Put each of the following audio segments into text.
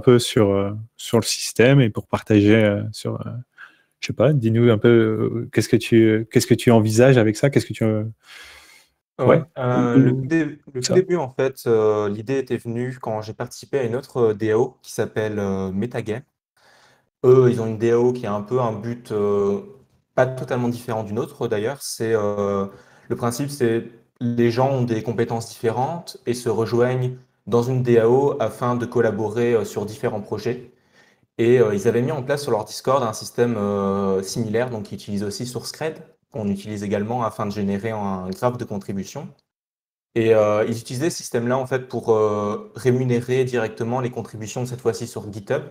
peu sur le système et pour partager je sais pas, dis-nous un peu qu'est-ce que tu envisages avec ça, qu'est-ce que tu Ouais, ouais, ou le tout ça. début, en fait, l'idée était venue quand j'ai participé à une autre DAO qui s'appelle Metagame. Eux, ils ont une DAO qui a un peu un but pas totalement différent d'une autre d'ailleurs. Le principe, c'est les gens ont des compétences différentes et se rejoignent dans une DAO afin de collaborer sur différents projets. Et ils avaient mis en place sur leur Discord un système similaire, donc ils utilisent aussi SourceCred, qu'on utilise également afin de générer un graphe de contribution. Et ils utilisaient ce système-là en fait pour rémunérer directement les contributions, cette fois-ci sur GitHub.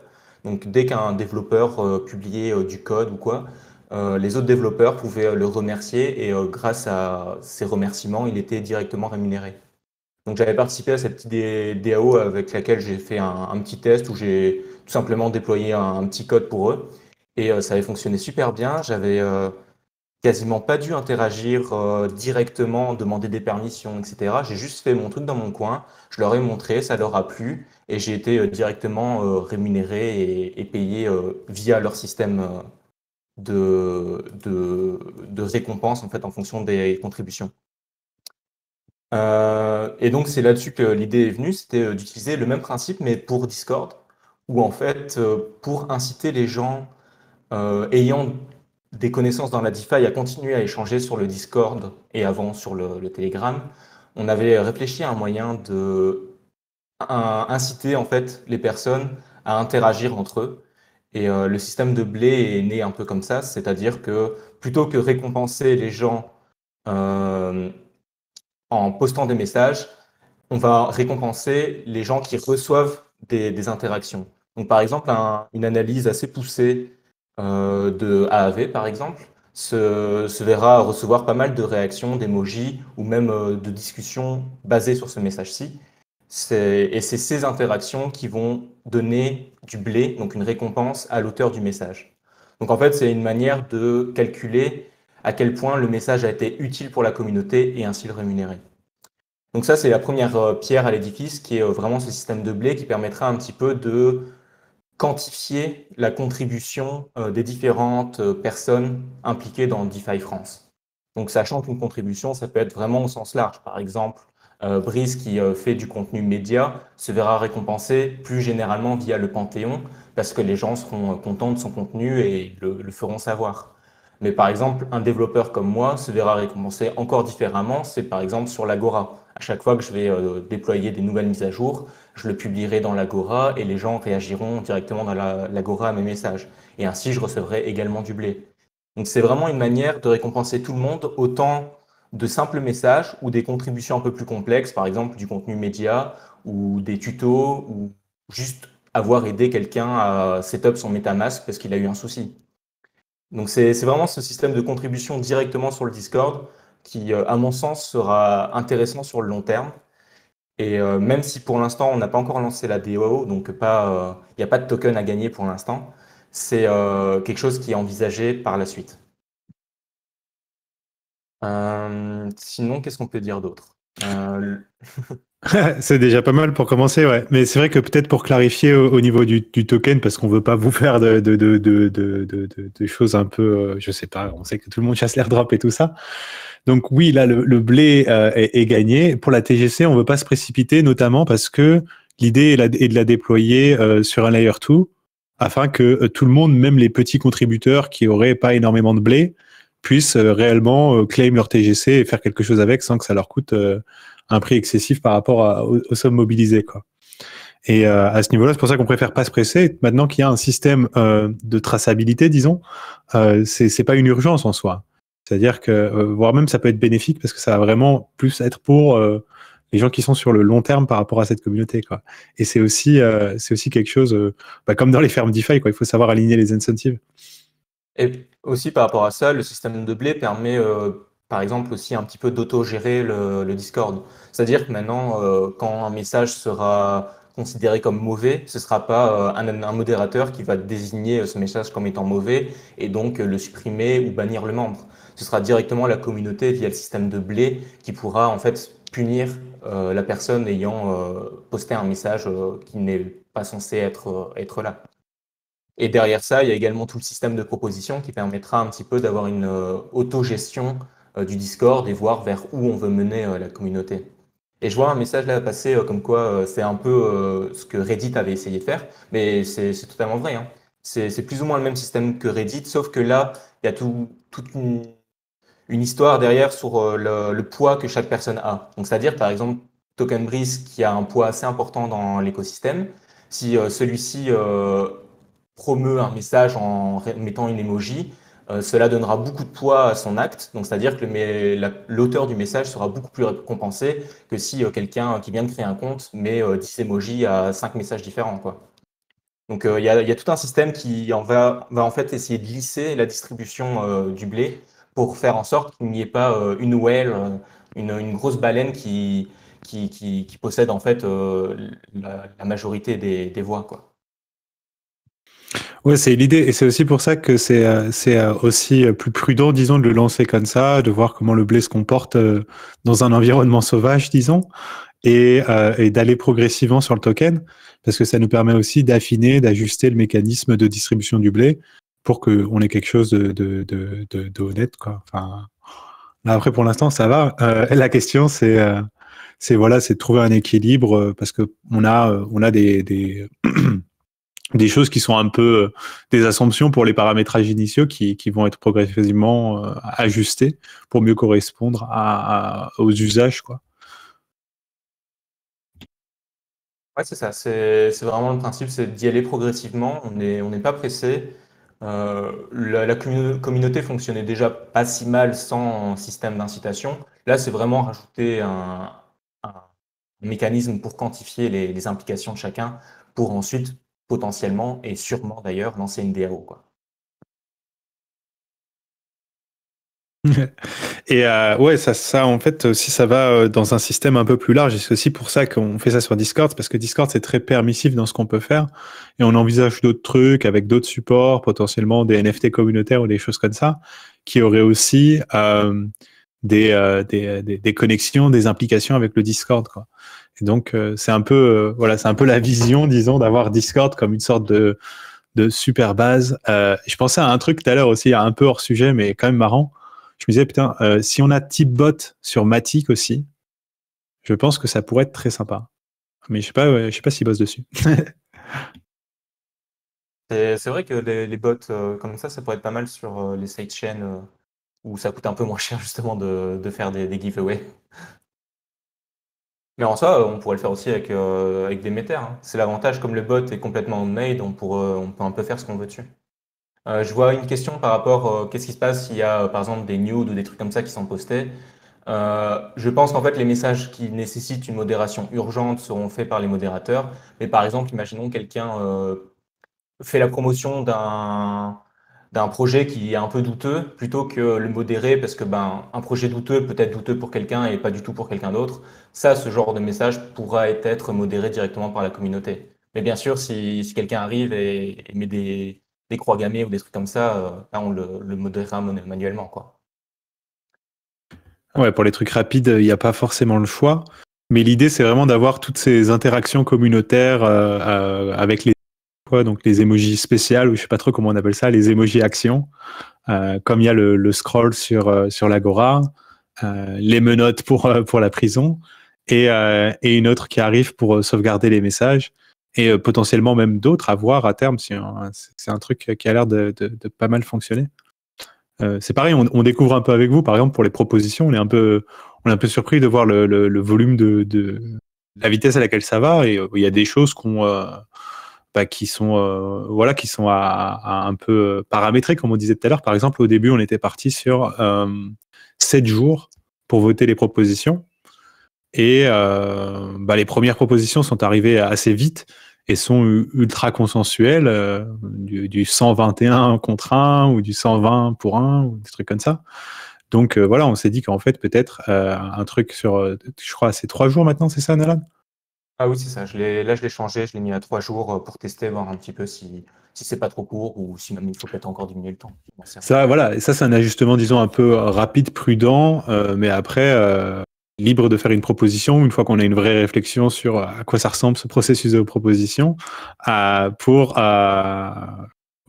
Donc dès qu'un développeur publiait du code ou quoi, les autres développeurs pouvaient le remercier et grâce à ces remerciements, il était directement rémunéré. Donc j'avais participé à cette petite DAO avec laquelle j'ai fait un petit test où j'ai tout simplement déployé un petit code pour eux. Et ça avait fonctionné super bien. J'avais quasiment pas dû interagir directement, demander des permissions, etc. J'ai juste fait mon truc dans mon coin, je leur ai montré, ça leur a plu, et j'ai été directement rémunéré et payé via leur système de récompense en fait en fonction des contributions. Et donc c'est là-dessus que l'idée est venue, c'était d'utiliser le même principe mais pour Discord, où en fait pour inciter les gens ayant des connaissances dans la DeFi à continuer à échanger sur le Discord et avant sur le Telegram, on avait réfléchi à un moyen de inciter en fait les personnes à interagir entre eux. Et le système de blé est né un peu comme ça, c'est-à-dire que plutôt que récompenser les gens euh, en postant des messages, on va récompenser les gens qui reçoivent des interactions. Donc, par exemple, une analyse assez poussée de AAV, par exemple, se verra recevoir pas mal de réactions, d'emojis ou même de discussions basées sur ce message-ci. Et c'est ces interactions qui vont donner du blé, donc une récompense à l'auteur du message. Donc, en fait, c'est une manière de calculer à quel point le message a été utile pour la communauté et ainsi le rémunérer. Donc ça, c'est la première pierre à l'édifice, qui est vraiment ce système de blé qui permettra un petit peu de quantifier la contribution des différentes personnes impliquées dans DeFi France. Donc sachant qu'une contribution, ça peut être vraiment au sens large. Par exemple, Brice qui fait du contenu média se verra récompensé plus généralement via le Panthéon parce que les gens seront contents de son contenu et le feront savoir. Mais par exemple, un développeur comme moi se verra récompensé encore différemment, c'est par exemple sur l'Agora. À chaque fois que je vais déployer des nouvelles mises à jour, je le publierai dans l'Agora et les gens réagiront directement dans l'Agora à mes messages. Et ainsi, je recevrai également du blé. Donc c'est vraiment une manière de récompenser tout le monde, autant de simples messages ou des contributions un peu plus complexes, par exemple du contenu média ou des tutos ou juste avoir aidé quelqu'un à setup son MetaMask parce qu'il a eu un souci. Donc c'est vraiment ce système de contribution directement sur le Discord qui, à mon sens, sera intéressant sur le long terme. Et même si pour l'instant, on n'a pas encore lancé la DAO, donc il n'y a pas de token à gagner pour l'instant, c'est quelque chose qui est envisagé par la suite. Sinon, qu'est-ce qu'on peut dire d'autre? C'est déjà pas mal pour commencer, ouais. Mais c'est vrai que peut-être pour clarifier au niveau du token, parce qu'on veut pas vous faire de choses un peu, je sais pas, on sait que tout le monde chasse l'airdrop et tout ça. Donc oui, là, le blé est gagné. Pour la TGC, on veut pas se précipiter, notamment parce que l'idée est de la déployer sur un layer 2, afin que tout le monde, même les petits contributeurs qui auraient pas énormément de blé, puissent réellement claim leur TGC et faire quelque chose avec sans que ça leur coûte un prix excessif par rapport aux sommes mobilisées, quoi. Et à ce niveau-là, c'est pour ça qu'on préfère pas se presser. Maintenant qu'il y a un système de traçabilité, disons, c'est pas une urgence en soi. C'est-à-dire que, voire même, ça peut être bénéfique parce que ça va vraiment plus être pour les gens qui sont sur le long terme par rapport à cette communauté, quoi. Et c'est aussi quelque chose, comme dans les fermes DeFi, quoi. Il faut savoir aligner les incentives. Et aussi par rapport à ça, le système de blé permet, par exemple, aussi un petit peu d'auto-gérer le Discord. C'est-à-dire que maintenant, quand un message sera considéré comme mauvais, ce ne sera pas un modérateur qui va désigner ce message comme étant mauvais et donc le supprimer ou bannir le membre. Ce sera directement la communauté via le système de blé qui pourra en fait punir la personne ayant posté un message qui n'est pas censé être là. Et derrière ça, il y a également tout le système de propositions qui permettra un petit peu d'avoir une autogestion du Discord et voir vers où on veut mener la communauté. Et je vois un message là passer comme quoi c'est un peu ce que Reddit avait essayé de faire, mais c'est totalement vrai, hein. C'est plus ou moins le même système que Reddit, sauf que là, il y a toute une histoire derrière sur le poids que chaque personne a. Donc, c'est-à-dire, par exemple, Token Breeze qui a un poids assez important dans l'écosystème, si celui-ci promeut un message en mettant une emoji, cela donnera beaucoup de poids à son acte. Donc, c'est-à-dire que l'auteur du message sera beaucoup plus récompensé que si quelqu'un qui vient de créer un compte met 10 emojis à 5 messages différents, quoi. Donc, il y a tout un système qui va en fait essayer de lisser la distribution du blé pour faire en sorte qu'il n'y ait pas une whale, une grosse baleine qui possède en fait la majorité des voix, quoi. Ouais, c'est l'idée, et c'est aussi pour ça que c'est aussi plus prudent, disons, de le lancer comme ça, de voir comment le blé se comporte dans un environnement sauvage, disons, et d'aller progressivement sur le token, parce que ça nous permet aussi d'affiner, d'ajuster le mécanisme de distribution du blé pour qu'on ait quelque chose de honnête, quoi. Enfin, là, après, pour l'instant, ça va. La question, voilà, c'est de trouver un équilibre parce que on a des choses qui sont un peu des assumptions pour les paramétrages initiaux qui vont être progressivement ajustés pour mieux correspondre aux usages, quoi. Ouais, c'est ça. C'est vraiment le principe, c'est d'y aller progressivement. On n'est pas pressé. La communauté fonctionnait déjà pas si mal sans système d'incitation. Là, c'est vraiment rajouter un mécanisme pour quantifier les implications de chacun, pour ensuite potentiellement et sûrement d'ailleurs lancer une DAO, quoi. Et ouais, ça en fait aussi ça va dans un système un peu plus large. Et c'est aussi pour ça qu'on fait ça sur Discord, parce que Discord c'est très permissif dans ce qu'on peut faire, et on envisage d'autres trucs avec d'autres supports, potentiellement des NFT communautaires ou des choses comme ça, qui auraient aussi des connexions, des implications avec le Discord, quoi. Et donc c'est un peu voilà, c'est un peu la vision, disons, d'avoir Discord comme une sorte de super base. Je pensais à un truc tout à l'heure aussi, un peu hors sujet, mais quand même marrant. Je me disais, putain, si on a Tipbot sur Matic aussi, je pense que ça pourrait être très sympa. Mais je sais pas s'ils bossent dessus. C'est vrai que les bots comme ça pourrait être pas mal sur les sidechains où ça coûte un peu moins cher justement de faire des giveaways. Mais en soi, on pourrait le faire aussi avec des métères, hein. C'est l'avantage, comme le bot est complètement made, on peut un peu faire ce qu'on veut dessus. Je vois une question par rapport, qu'est-ce qui se passe s'il y a par exemple des nudes ou des trucs comme ça qui sont postés. Je pense qu'en fait les messages qui nécessitent une modération urgente seront faits par les modérateurs. Mais par exemple, imaginons quelqu'un fait la promotion d'un projet qui est un peu douteux, plutôt que le modérer, parce que un projet douteux peut être douteux pour quelqu'un et pas du tout pour quelqu'un d'autre. Ça, ce genre de message pourra être modéré directement par la communauté. Mais bien sûr, si quelqu'un arrive et met des croix gammées ou des trucs comme ça, là, on le modérera manuellement, quoi. Ouais, pour les trucs rapides, il n'y a pas forcément le choix. Mais l'idée, c'est vraiment d'avoir toutes ces interactions communautaires avec donc les emojis spéciales, ou je sais pas trop comment on appelle ça, les emojis actions. Comme il y a le scroll sur l'Agora, les menottes pour la prison, et une autre qui arrive pour sauvegarder les messages, et potentiellement même d'autres à voir à terme. C'est un truc qui a l'air de pas mal fonctionner. C'est pareil, on découvre un peu avec vous, par exemple, pour les propositions, on est un peu surpris de voir le volume de la vitesse à laquelle ça va, et il y a des choses qui sont voilà, qui sont à un peu paramétrées, comme on disait tout à l'heure. Par exemple, au début, on était parti sur 7 jours pour voter les propositions, et les premières propositions sont arrivées assez vite et sont ultra consensuelles, du 121 contre 1 ou du 120 pour 1 ou des trucs comme ça. Donc voilà, on s'est dit qu'en fait peut-être un truc sur, je crois, c'est 3 jours maintenant, c'est ça, Nalan? Ah oui, c'est ça. Là, je l'ai changé, je l'ai mis à 3 jours pour tester, voir un petit peu si c'est pas trop court ou si même il faut peut-être encore diminuer le temps. Ça, voilà, et ça c'est un ajustement, disons, un peu rapide, prudent, mais après, libre de faire une proposition une fois qu'on a une vraie réflexion sur à quoi ça ressemble ce processus de proposition pour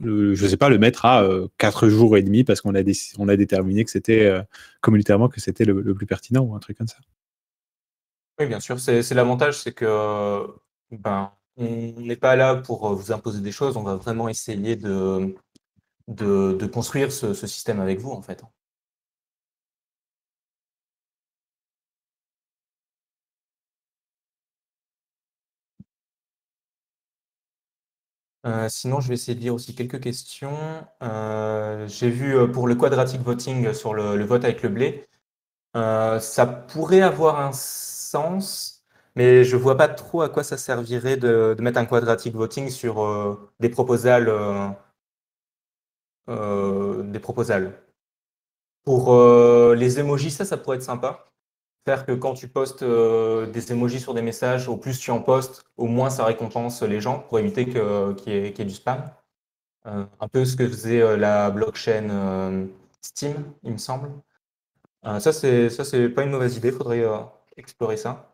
je sais pas, le mettre à 4 jours et demi parce qu'on a déterminé que c'était communautairement que c'était le plus pertinent ou un truc comme ça. Oui, bien sûr, c'est l'avantage, c'est que ben, on n'est pas là pour vous imposer des choses, on va vraiment essayer de construire ce système avec vous, en fait. Sinon, je vais essayer de lire aussi quelques questions. J'ai vu pour le quadratic voting sur le vote avec le blé, ça pourrait avoir un sens, mais je vois pas trop à quoi ça servirait de mettre un quadratic voting sur des proposals. Des proposals. Pour les emojis, ça pourrait être sympa. Faire que quand tu postes des emojis sur des messages, au plus tu en postes, au moins ça récompense les gens pour éviter qu'il y ait du spam. Un peu ce que faisait la blockchain Steam, il me semble. Ça, c'est pas une mauvaise idée, faudrait explorer ça.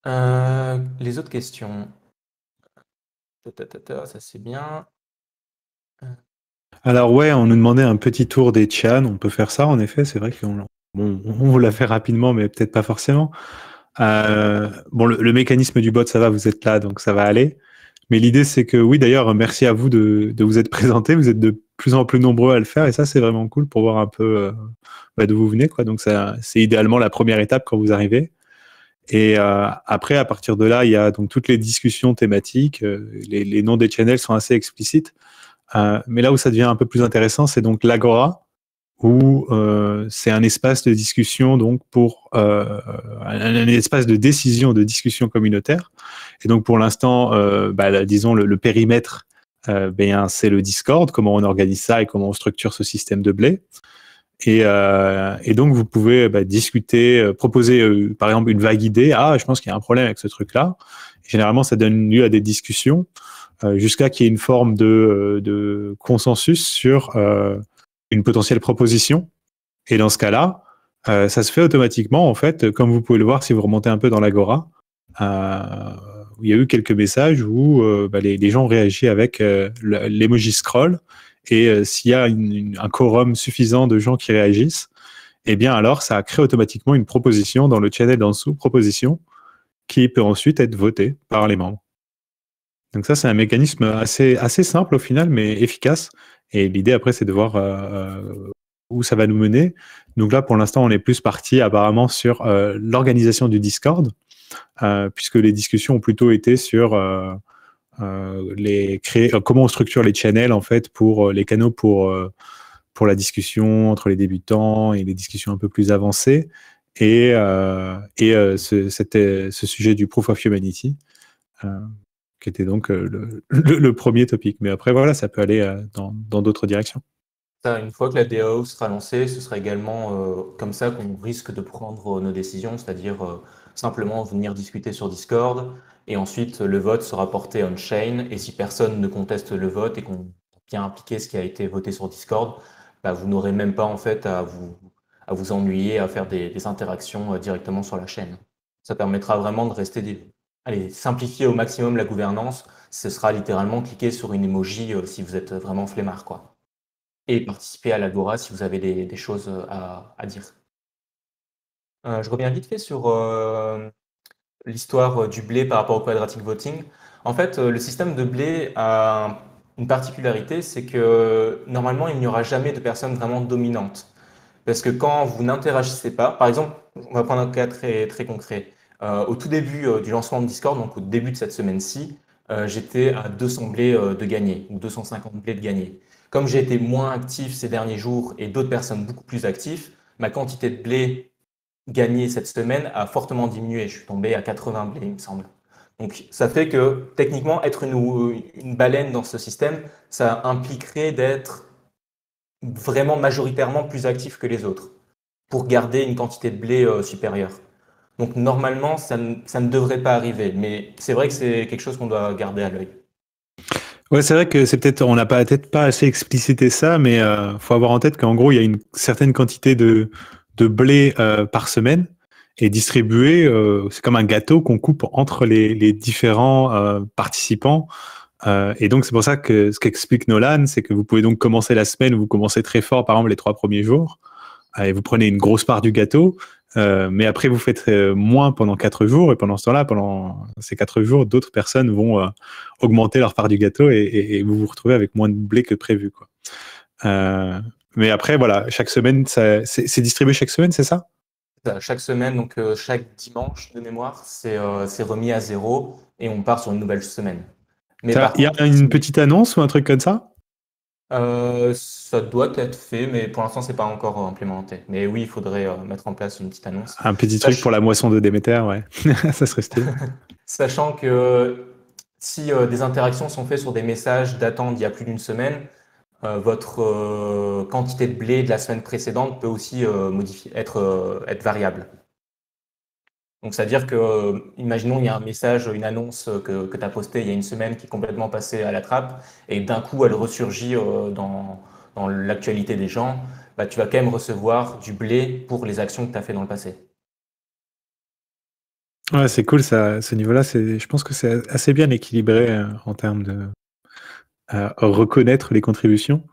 Les autres questions. Ça c'est bien. Alors ouais, on nous demandait un petit tour des Tian, on peut faire ça en effet, c'est vrai on l'a fait rapidement, mais peut-être pas forcément. Bon, le mécanisme du bot, ça va, vous êtes là, donc ça va aller. Mais l'idée, c'est que oui, d'ailleurs, merci à vous de vous être présenté, vous êtes de plus en plus nombreux à le faire, et ça, c'est vraiment cool pour voir un peu d'où vous venez, quoi. Donc c'est idéalement la première étape quand vous arrivez. Et après, à partir de là, il y a donc toutes les discussions thématiques, les noms des channels sont assez explicites. Mais là où ça devient un peu plus intéressant, c'est donc l'Agora, où c'est un espace de discussion donc pour un espace de décision, de discussion communautaire. Et donc pour l'instant, disons le périmètre, c'est le Discord, comment on organise ça et comment on structure ce système de blé. Et donc vous pouvez discuter, proposer par exemple une vague idée. Ah, je pense qu'il y a un problème avec ce truc-là. Généralement, ça donne lieu à des discussions jusqu'à qu'il y ait une forme de consensus sur une potentielle proposition. Et dans ce cas-là, ça se fait automatiquement, en fait, comme vous pouvez le voir si vous remontez un peu dans l'Agora. Il y a eu quelques messages où les gens ont réagi avec l'emoji scroll. Et s'il y a un quorum suffisant de gens qui réagissent, eh bien alors ça crée automatiquement une proposition dans le channel d'en dessous, proposition, qui peut ensuite être votée par les membres. Donc ça, c'est un mécanisme assez simple au final, mais efficace. Et l'idée après, c'est de voir où ça va nous mener. Donc là, pour l'instant, on est plus parti apparemment sur l'organisation du Discord, puisque les discussions ont plutôt été sur comment on structure les channels en fait pour les canaux pour la discussion entre les débutants et les discussions un peu plus avancées. Et ce sujet du proof of humanity. Qui était donc le premier topic. Mais après, voilà, ça peut aller dans d'autres directions. Une fois que la DAO sera lancée, ce sera également comme ça qu'on risque de prendre nos décisions, c'est-à-dire simplement venir discuter sur Discord, et ensuite le vote sera porté on-chain, et si personne ne conteste le vote et qu'on a bien appliqué ce qui a été voté sur Discord, vous n'aurez même pas en fait à vous ennuyer, à faire des interactions directement sur la chaîne. Ça permettra vraiment de rester simplifier au maximum la gouvernance. Ce sera littéralement cliquer sur une emoji si vous êtes vraiment flemmard, quoi. Et participer à l'Agora si vous avez des choses à dire. Je reviens vite fait sur l'histoire du blé par rapport au quadratic voting. En fait, le système de blé a une particularité, c'est que normalement, il n'y aura jamais de personnes vraiment dominantes. Parce que quand vous n'interagissez pas, par exemple, on va prendre un cas très, très concret. Au tout début du lancement de Discord, donc au début de cette semaine-ci, j'étais à 200 blés de gagner, ou 250 blés de gagner. Comme j'ai été moins actif ces derniers jours et d'autres personnes beaucoup plus actives, ma quantité de blé gagnée cette semaine a fortement diminué. Je suis tombé à 80 blés, il me semble. Donc ça fait que techniquement, être une baleine dans ce système, ça impliquerait d'être vraiment majoritairement plus actif que les autres pour garder une quantité de blé supérieure. Donc normalement, ça ne devrait pas arriver, mais c'est vrai que c'est quelque chose qu'on doit garder à l'œil. Ouais, c'est vrai que on n'a peut-être pas assez explicité ça, mais faut avoir en tête qu'en gros, il y a une certaine quantité de de blé par semaine est distribué, c'est comme un gâteau qu'on coupe entre les différents participants. Et donc, c'est pour ça que ce qu'explique Nolan, c'est que vous pouvez donc commencer la semaine, vous commencez très fort, par exemple, les 3 premiers jours, et vous prenez une grosse part du gâteau, mais après, vous faites moins pendant 4 jours, et pendant ce temps-là, pendant ces 4 jours, d'autres personnes vont augmenter leur part du gâteau, et vous vous retrouvez avec moins de blé que prévu, quoi. Mais après, voilà, chaque semaine, c'est distribué chaque semaine, c'est ça? Chaque semaine, donc chaque dimanche de mémoire, c'est remis à 0 et on part sur une nouvelle semaine. Mais par Il y a contre, une petite annonce ou un truc comme ça? ça doit être fait, mais pour l'instant, c'est pas encore implémenté. Mais oui, il faudrait mettre en place une petite annonce. Un petit truc pour la moisson de Déméter, ouais. Ça serait stylé. Sachant que si des interactions sont faites sur des messages datant d'il y a plus d'une semaine, votre quantité de blé de la semaine précédente peut aussi être variable. Donc, c'est-à-dire que, imaginons, il y a un message, une annonce que tu as postée il y a une semaine qui est complètement passée à la trappe, et d'un coup, elle ressurgit dans l'actualité des gens, bah, tu vas quand même recevoir du blé pour les actions que tu as fait dans le passé. Ouais, c'est cool, ça, ce niveau-là, je pense que c'est assez bien équilibré en termes de reconnaître les contributions.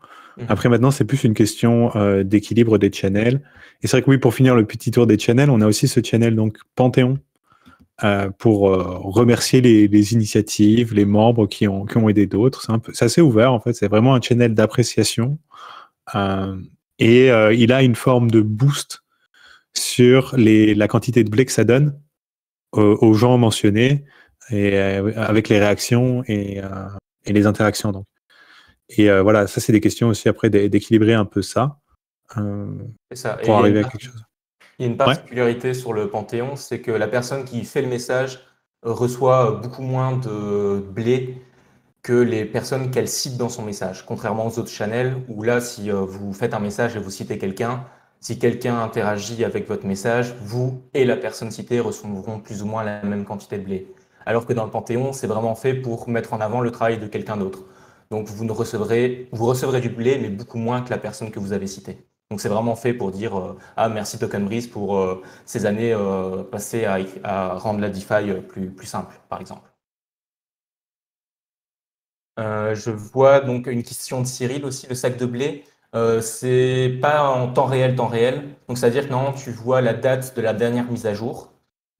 Après, maintenant, c'est plus une question d'équilibre des channels. Et c'est vrai que oui, pour finir le petit tour des channels, on a aussi ce channel donc Panthéon pour remercier les initiatives, les membres qui ont aidé d'autres. C'est assez ouvert, en fait. C'est vraiment un channel d'appréciation. Et il a une forme de boost sur la quantité de blé que ça donne aux gens mentionnés et avec les réactions et les interactions. Donc. Et voilà, ça, c'est des questions aussi après d'équilibrer un peu ça C'est ça. Et pour arriver à quelque chose. il y a une Ouais. particularité sur le Panthéon, c'est que la personne qui fait le message reçoit beaucoup moins de blé que les personnes qu'elle cite dans son message, contrairement aux autres channels où là, si vous faites un message et vous citez quelqu'un, si quelqu'un interagit avec votre message, vous et la personne citée recevront plus ou moins la même quantité de blé. Alors que dans le Panthéon, c'est vraiment fait pour mettre en avant le travail de quelqu'un d'autre. Donc vous recevrez du blé, mais beaucoup moins que la personne que vous avez citée. Donc c'est vraiment fait pour dire ah merci Token Breeze pour ces années passées à rendre la DeFi plus simple, par exemple. Je vois donc une question de Cyril aussi, le sac de blé. C'est pas en temps réel. Donc, c'est-à-dire que non, tu vois la date de la dernière mise à jour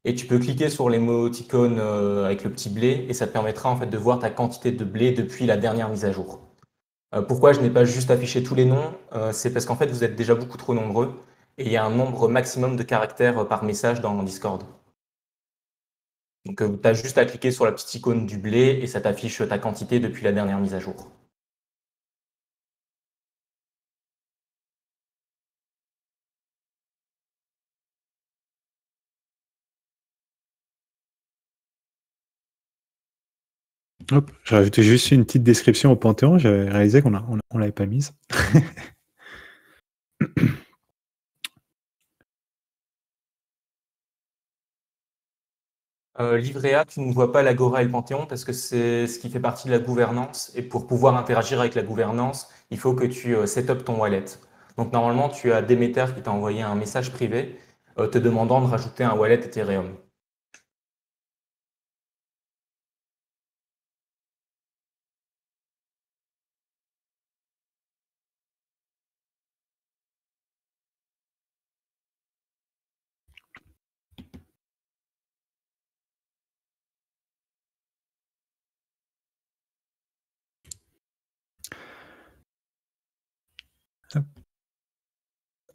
et tu peux cliquer sur l'émoticône avec le petit blé et ça te permettra en fait de voir ta quantité de blé depuis la dernière mise à jour. Pourquoi je n'ai pas juste affiché tous les noms? C'est parce qu'en fait, vous êtes déjà beaucoup trop nombreux et il y a un nombre maximum de caractères par message dans Discord. Donc, tu as juste à cliquer sur la petite icône du blé et ça t'affiche ta quantité depuis la dernière mise à jour. Hop, j'ai rajouté juste une petite description au Panthéon. J'avais réalisé qu'on l'avait pas mise. Livret A, tu ne vois pas l'Agora et le Panthéon parce que c'est ce qui fait partie de la gouvernance. Et pour pouvoir interagir avec la gouvernance, il faut que tu set up ton wallet. Donc normalement, tu as Demeter qui t'a envoyé un message privé te demandant de rajouter un wallet Ethereum.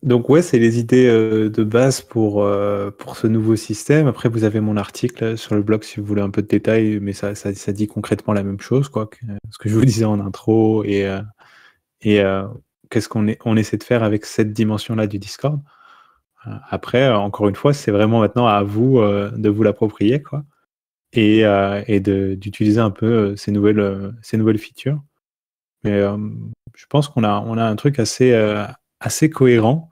Donc ouais, c'est les idées de base pour ce nouveau système. Après, vous avez mon article sur le blog si vous voulez un peu de détails, mais ça dit concrètement la même chose, quoi, que ce que je vous disais en intro et qu'est-ce on essaie de faire avec cette dimension-là du Discord. Après, encore une fois, c'est vraiment maintenant à vous de vous l'approprier, quoi, et d'utiliser un peu ces nouvelles features. Mais je pense qu'on a un truc assez cohérent,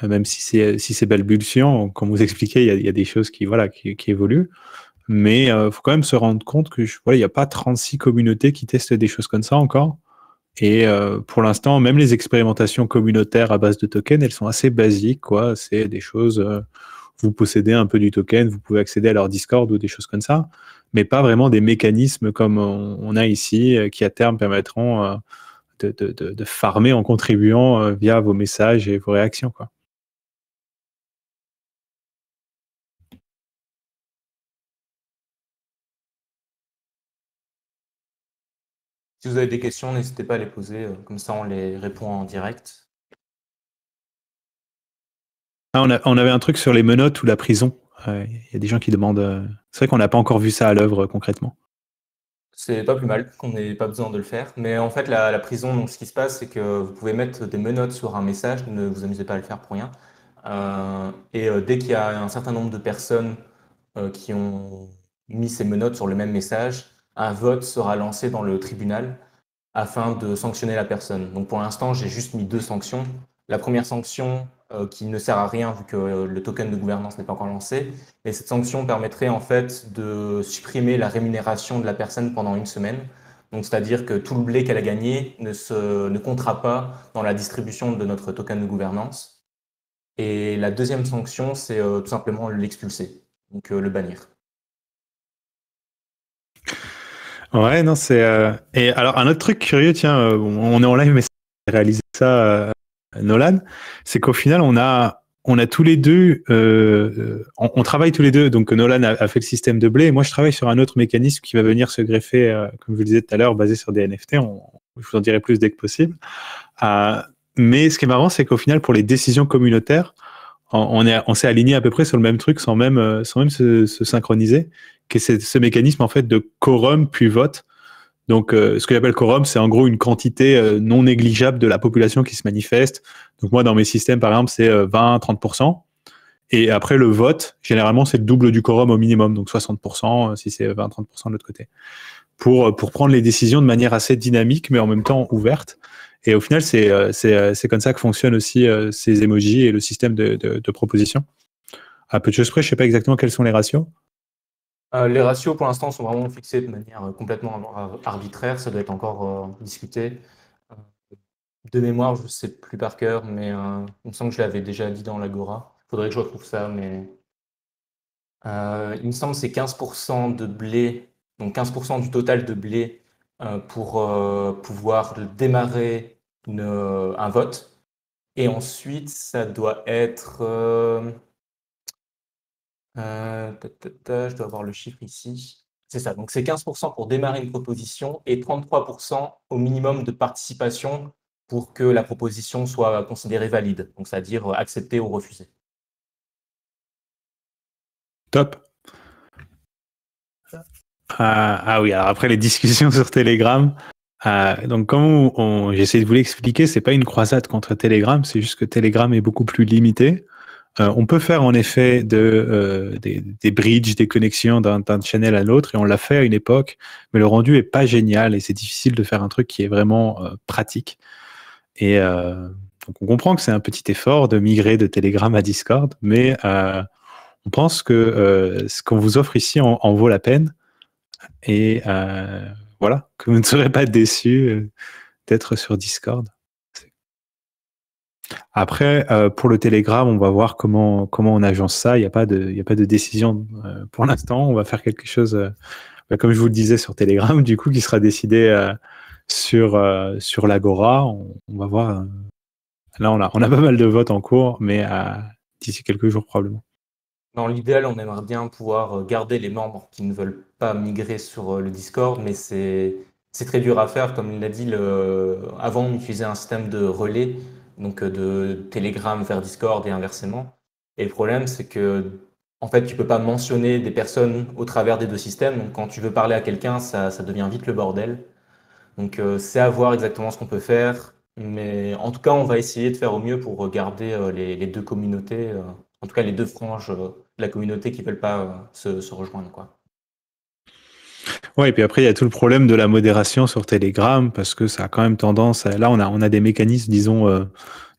même si c'est balbutiant. Comme vous expliquez, il y a des choses qui évoluent. Mais il faut quand même se rendre compte que il n'y a pas 36 communautés qui testent des choses comme ça encore. Et pour l'instant, même les expérimentations communautaires à base de tokens, elles sont assez basiques, quoi. C'est des choses, vous possédez un peu du token, vous pouvez accéder à leur Discord ou des choses comme ça, mais pas vraiment des mécanismes comme on a ici, qui à terme permettront de farmer en contribuant via vos messages et vos réactions, quoi. Si vous avez des questions, n'hésitez pas à les poser, comme ça on les répond en direct. Ah, on avait un truc sur les menottes ou la prison. Il y a des gens qui demandent. C'est vrai qu'on n'a pas encore vu ça à l'œuvre concrètement. C'est pas plus mal qu'on n'ait pas besoin de le faire. Mais en fait, la prison, donc, ce qui se passe, c'est que vous pouvez mettre des menottes sur un message, ne vous amusez pas à le faire pour rien. Dès qu'il y a un certain nombre de personnes qui ont mis ces menottes sur le même message, un vote sera lancé dans le tribunal afin de sanctionner la personne. Donc pour l'instant, j'ai juste mis 2 sanctions. La première sanction qui ne sert à rien vu que le token de gouvernance n'est pas encore lancé. Et cette sanction permettrait en fait de supprimer la rémunération de la personne pendant 1 semaine. Donc c'est-à-dire que tout le blé qu'elle a gagné ne comptera pas dans la distribution de notre token de gouvernance. Et la deuxième sanction, c'est tout simplement l'expulser, donc le bannir. Ouais, non, c'est. Et alors, un autre truc curieux, tiens, on est en live, mais c'est réalisé ça, Nolan, c'est qu'au final, on a tous les deux, on travaille tous les deux. Donc, Nolan a fait le système de blé, et moi, je travaille sur un autre mécanisme qui va venir se greffer, comme je vous le disais tout à l'heure, basé sur des NFT. Je vous en dirai plus dès que possible. Mais ce qui est marrant, c'est qu'au final, pour les décisions communautaires, on s'est aligné à peu près sur le même truc sans même se synchroniser, que c'est ce mécanisme en fait de quorum puis vote. Donc, ce que j'appelle quorum, c'est en gros une quantité non négligeable de la population qui se manifeste. Donc, moi, dans mes systèmes, par exemple, c'est 20-30%. Et après, le vote, généralement, c'est le double du quorum au minimum, donc 60% si c'est 20-30% de l'autre côté. Pour prendre les décisions de manière assez dynamique, mais en même temps ouverte. Et au final, c'est comme ça que fonctionnent aussi ces emojis et le système de proposition. À peu de choses près, je ne sais pas exactement quels sont les ratios. Les ratios, pour l'instant, sont vraiment fixés de manière complètement arbitraire. Ça doit être encore discuté. De mémoire, je ne sais plus par cœur, mais il me semble que je l'avais déjà dit dans l'Agora. Il faudrait que je retrouve ça, mais il me semble que c'est 15% de blé, donc 15% du total de blé pour pouvoir démarrer un vote. Et ensuite, ça doit être... je dois avoir le chiffre ici. C'est ça, donc c'est 15% pour démarrer une proposition et 33% au minimum de participation pour que la proposition soit considérée valide, donc c'est-à-dire acceptée ou refusée. Top. Ah oui, alors après les discussions sur Telegram, donc comme j'essaie de vous l'expliquer, c'est pas une croisade contre Telegram, c'est juste que Telegram est beaucoup plus limité. On peut faire en effet des bridges, des connexions d'un channel à l'autre, et on l'a fait à une époque, mais le rendu est pas génial et c'est difficile de faire un truc qui est vraiment pratique. Et donc on comprend que c'est un petit effort de migrer de Telegram à Discord, mais on pense que ce qu'on vous offre ici en vaut la peine. Et voilà, que vous ne serez pas déçus d'être sur Discord. Après, pour le Telegram, on va voir comment on agence ça. Il n'y a pas de décision pour l'instant. On va faire quelque chose, comme je vous le disais, sur Telegram, du coup, qui sera décidé sur l'Agora. On va voir. Là, on a pas mal de votes en cours, mais d'ici quelques jours probablement. Dans l'idéal, on aimerait bien pouvoir garder les membres qui ne veulent pas migrer sur le Discord, mais c'est très dur à faire. Comme il l'a dit, avant, on utilisait un système de relais, donc de Telegram vers Discord et inversement. Et le problème, c'est que en fait, tu peux pas mentionner des personnes au travers des 2 systèmes. Donc, quand tu veux parler à quelqu'un, ça devient vite le bordel. Donc, c'est à voir exactement ce qu'on peut faire. Mais en tout cas, on va essayer de faire au mieux pour garder les 2 communautés, en tout cas les 2 franges de la communauté qui ne veulent pas se rejoindre, quoi. Ouais, et puis après, il y a tout le problème de la modération sur Telegram, parce que ça a quand même tendance là, on a des mécanismes, disons,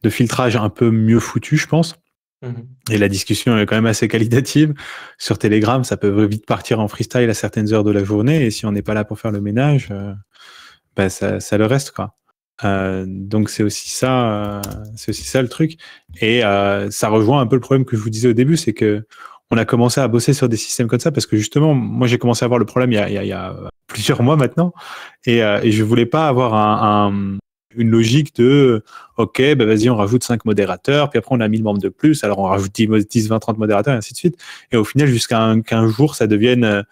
de filtrage un peu mieux foutus, je pense. Et la discussion est quand même assez qualitative. Sur Telegram, ça peut vite partir en freestyle à certaines heures de la journée, et si on n'est pas là pour faire le ménage, ça le reste, quoi. Donc c'est aussi ça le truc. Et ça rejoint un peu le problème que je vous disais au début, c'est que on a commencé à bosser sur des systèmes comme ça parce que justement, moi j'ai commencé à voir le problème il y a plusieurs mois maintenant, et je voulais pas avoir une logique de ok, bah vas-y, on rajoute 5 modérateurs, puis après on a 1000 membres de plus, alors on rajoute 10 20, 30 modérateurs, et ainsi de suite. Et au final, qu'un jour, ça devienne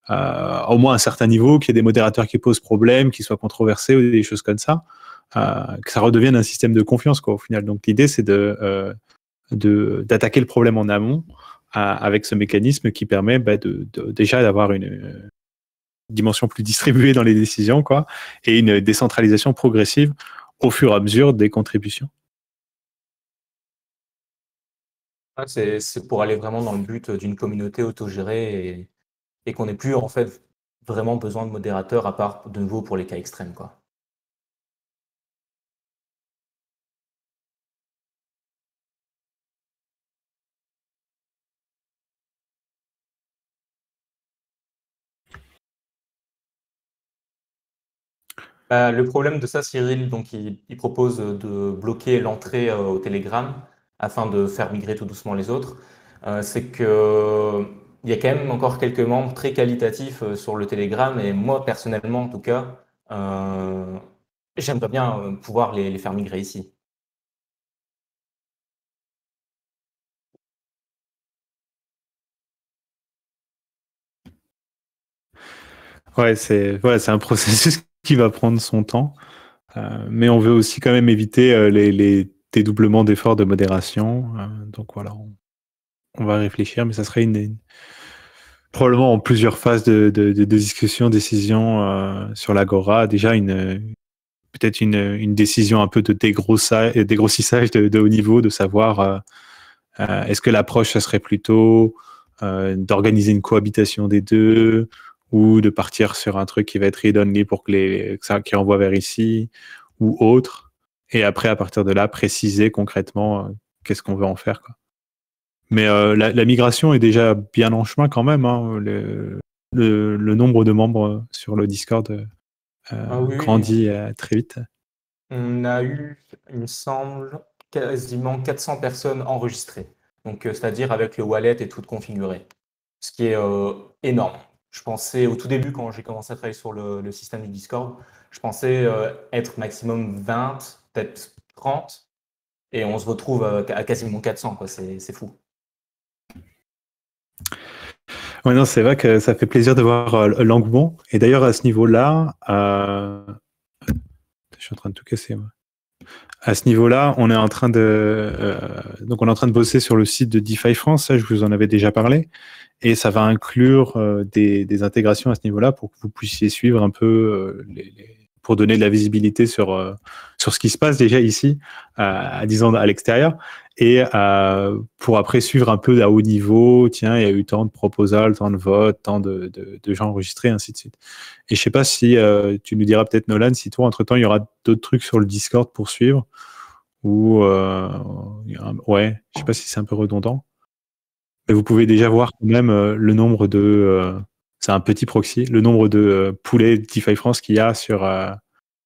au moins un certain niveau, qu'il y ait des modérateurs qui posent problème, qui soient controversés ou des choses comme ça, que ça redevienne un système de confiance, quoi, au final. Donc l'idée, c'est d'attaquer le problème en amont avec ce mécanisme qui permet déjà d'avoir une dimension plus distribuée dans les décisions, quoi, et une décentralisation progressive au fur et à mesure des contributions. C'est pour aller vraiment dans le but d'une communauté autogérée et qu'on n'ait plus en fait vraiment besoin de modérateurs à part de nouveau pour les cas extrêmes, quoi. Le problème de ça, Cyril, donc il propose de bloquer l'entrée au Telegram afin de faire migrer tout doucement les autres. C'est que il y a quand même encore quelques membres très qualitatifs sur le Telegram et moi personnellement en tout cas, j'aimerais bien pouvoir les faire migrer ici. Ouais, c'est un processus qui va prendre son temps, mais on veut aussi quand même éviter les dédoublements d'efforts de modération. Donc voilà, on va réfléchir, mais ça serait probablement en plusieurs phases de discussion, décision sur l'Agora. Déjà peut-être une décision un peu de dégrossissage de haut niveau, de savoir est-ce que l'approche, ça serait plutôt d'organiser une cohabitation des deux, ou de partir sur un truc qui va être read-only pour qui renvoie vers ici, ou autre. Et après, à partir de là, préciser concrètement qu'est-ce qu'on veut en faire, quoi. Mais la migration est déjà bien en chemin quand même, hein. Le nombre de membres sur le Discord Oui, grandit très vite. on a eu, il me semble, quasiment 400 personnes enregistrées. Donc, c'est-à-dire avec le wallet et tout configuré. Ce qui est énorme. Je pensais, au tout début, quand j'ai commencé à travailler sur le système du Discord, je pensais être maximum 20, peut-être 30, et on se retrouve à quasiment 400, quoi. C'est fou. Ouais, non, c'est vrai que ça fait plaisir de voir l'engouement. Et d'ailleurs, à ce niveau-là, je suis en train de tout casser, moi. À ce niveau-là, on est en train donc on est en train de bosser sur le site de DeFi France. Ça, je vous en avais déjà parlé, et ça va inclure des intégrations à ce niveau-là pour que vous puissiez suivre un peu pour donner de la visibilité sur ce qui se passe déjà ici, disons à l'extérieur, et pour après suivre un peu à haut niveau. Tiens, il y a eu tant de proposals, tant de votes, tant de gens enregistrés, ainsi de suite. Et je sais pas si tu nous diras peut-être, Nolan, si toi, entre-temps, il y aura d'autres trucs sur le Discord pour suivre, ou ouais, je sais pas si c'est un peu redondant. Mais vous pouvez déjà voir quand même le nombre c'est un petit proxy, le nombre de poulets DeFi France qu'il y a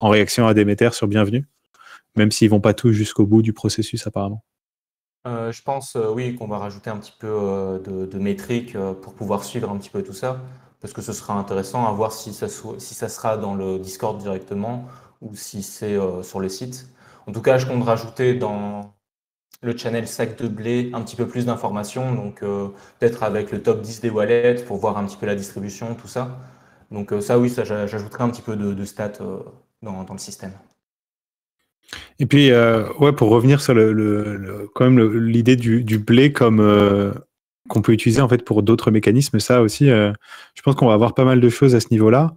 en réaction à Demeter sur Bienvenue, même s'ils vont pas tous jusqu'au bout du processus apparemment. Je pense, oui, qu'on va rajouter un petit peu de métriques pour pouvoir suivre un petit peu tout ça, parce que ce sera intéressant à voir si ça sera dans le Discord directement ou si c'est sur le site. En tout cas, je compte rajouter dans le channel sac de blé un petit peu plus d'informations, donc peut-être avec le top 10 des wallets pour voir un petit peu la distribution, tout ça. Donc ça, oui, ça, j'ajouterai un petit peu de stats dans le système. Et puis, ouais, pour revenir sur quand même l'idée du blé comme qu'on peut utiliser en fait pour d'autres mécanismes, ça aussi, je pense qu'on va avoir pas mal de choses à ce niveau-là.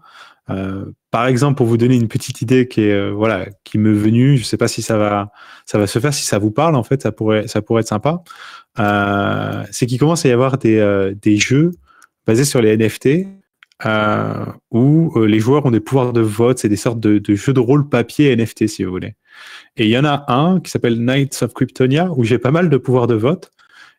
Par exemple, pour vous donner une petite idée qui m'est venue, je sais pas si ça va se faire, si ça vous parle en fait, ça pourrait être sympa. C'est qu'il commence à y avoir des jeux basés sur les NFT où les joueurs ont des pouvoirs de vote. C'est des sortes de jeux de rôle papier NFT, si vous voulez. Et il y en a un qui s'appelle Knights of Kryptonia, où j'ai pas mal de pouvoirs de vote.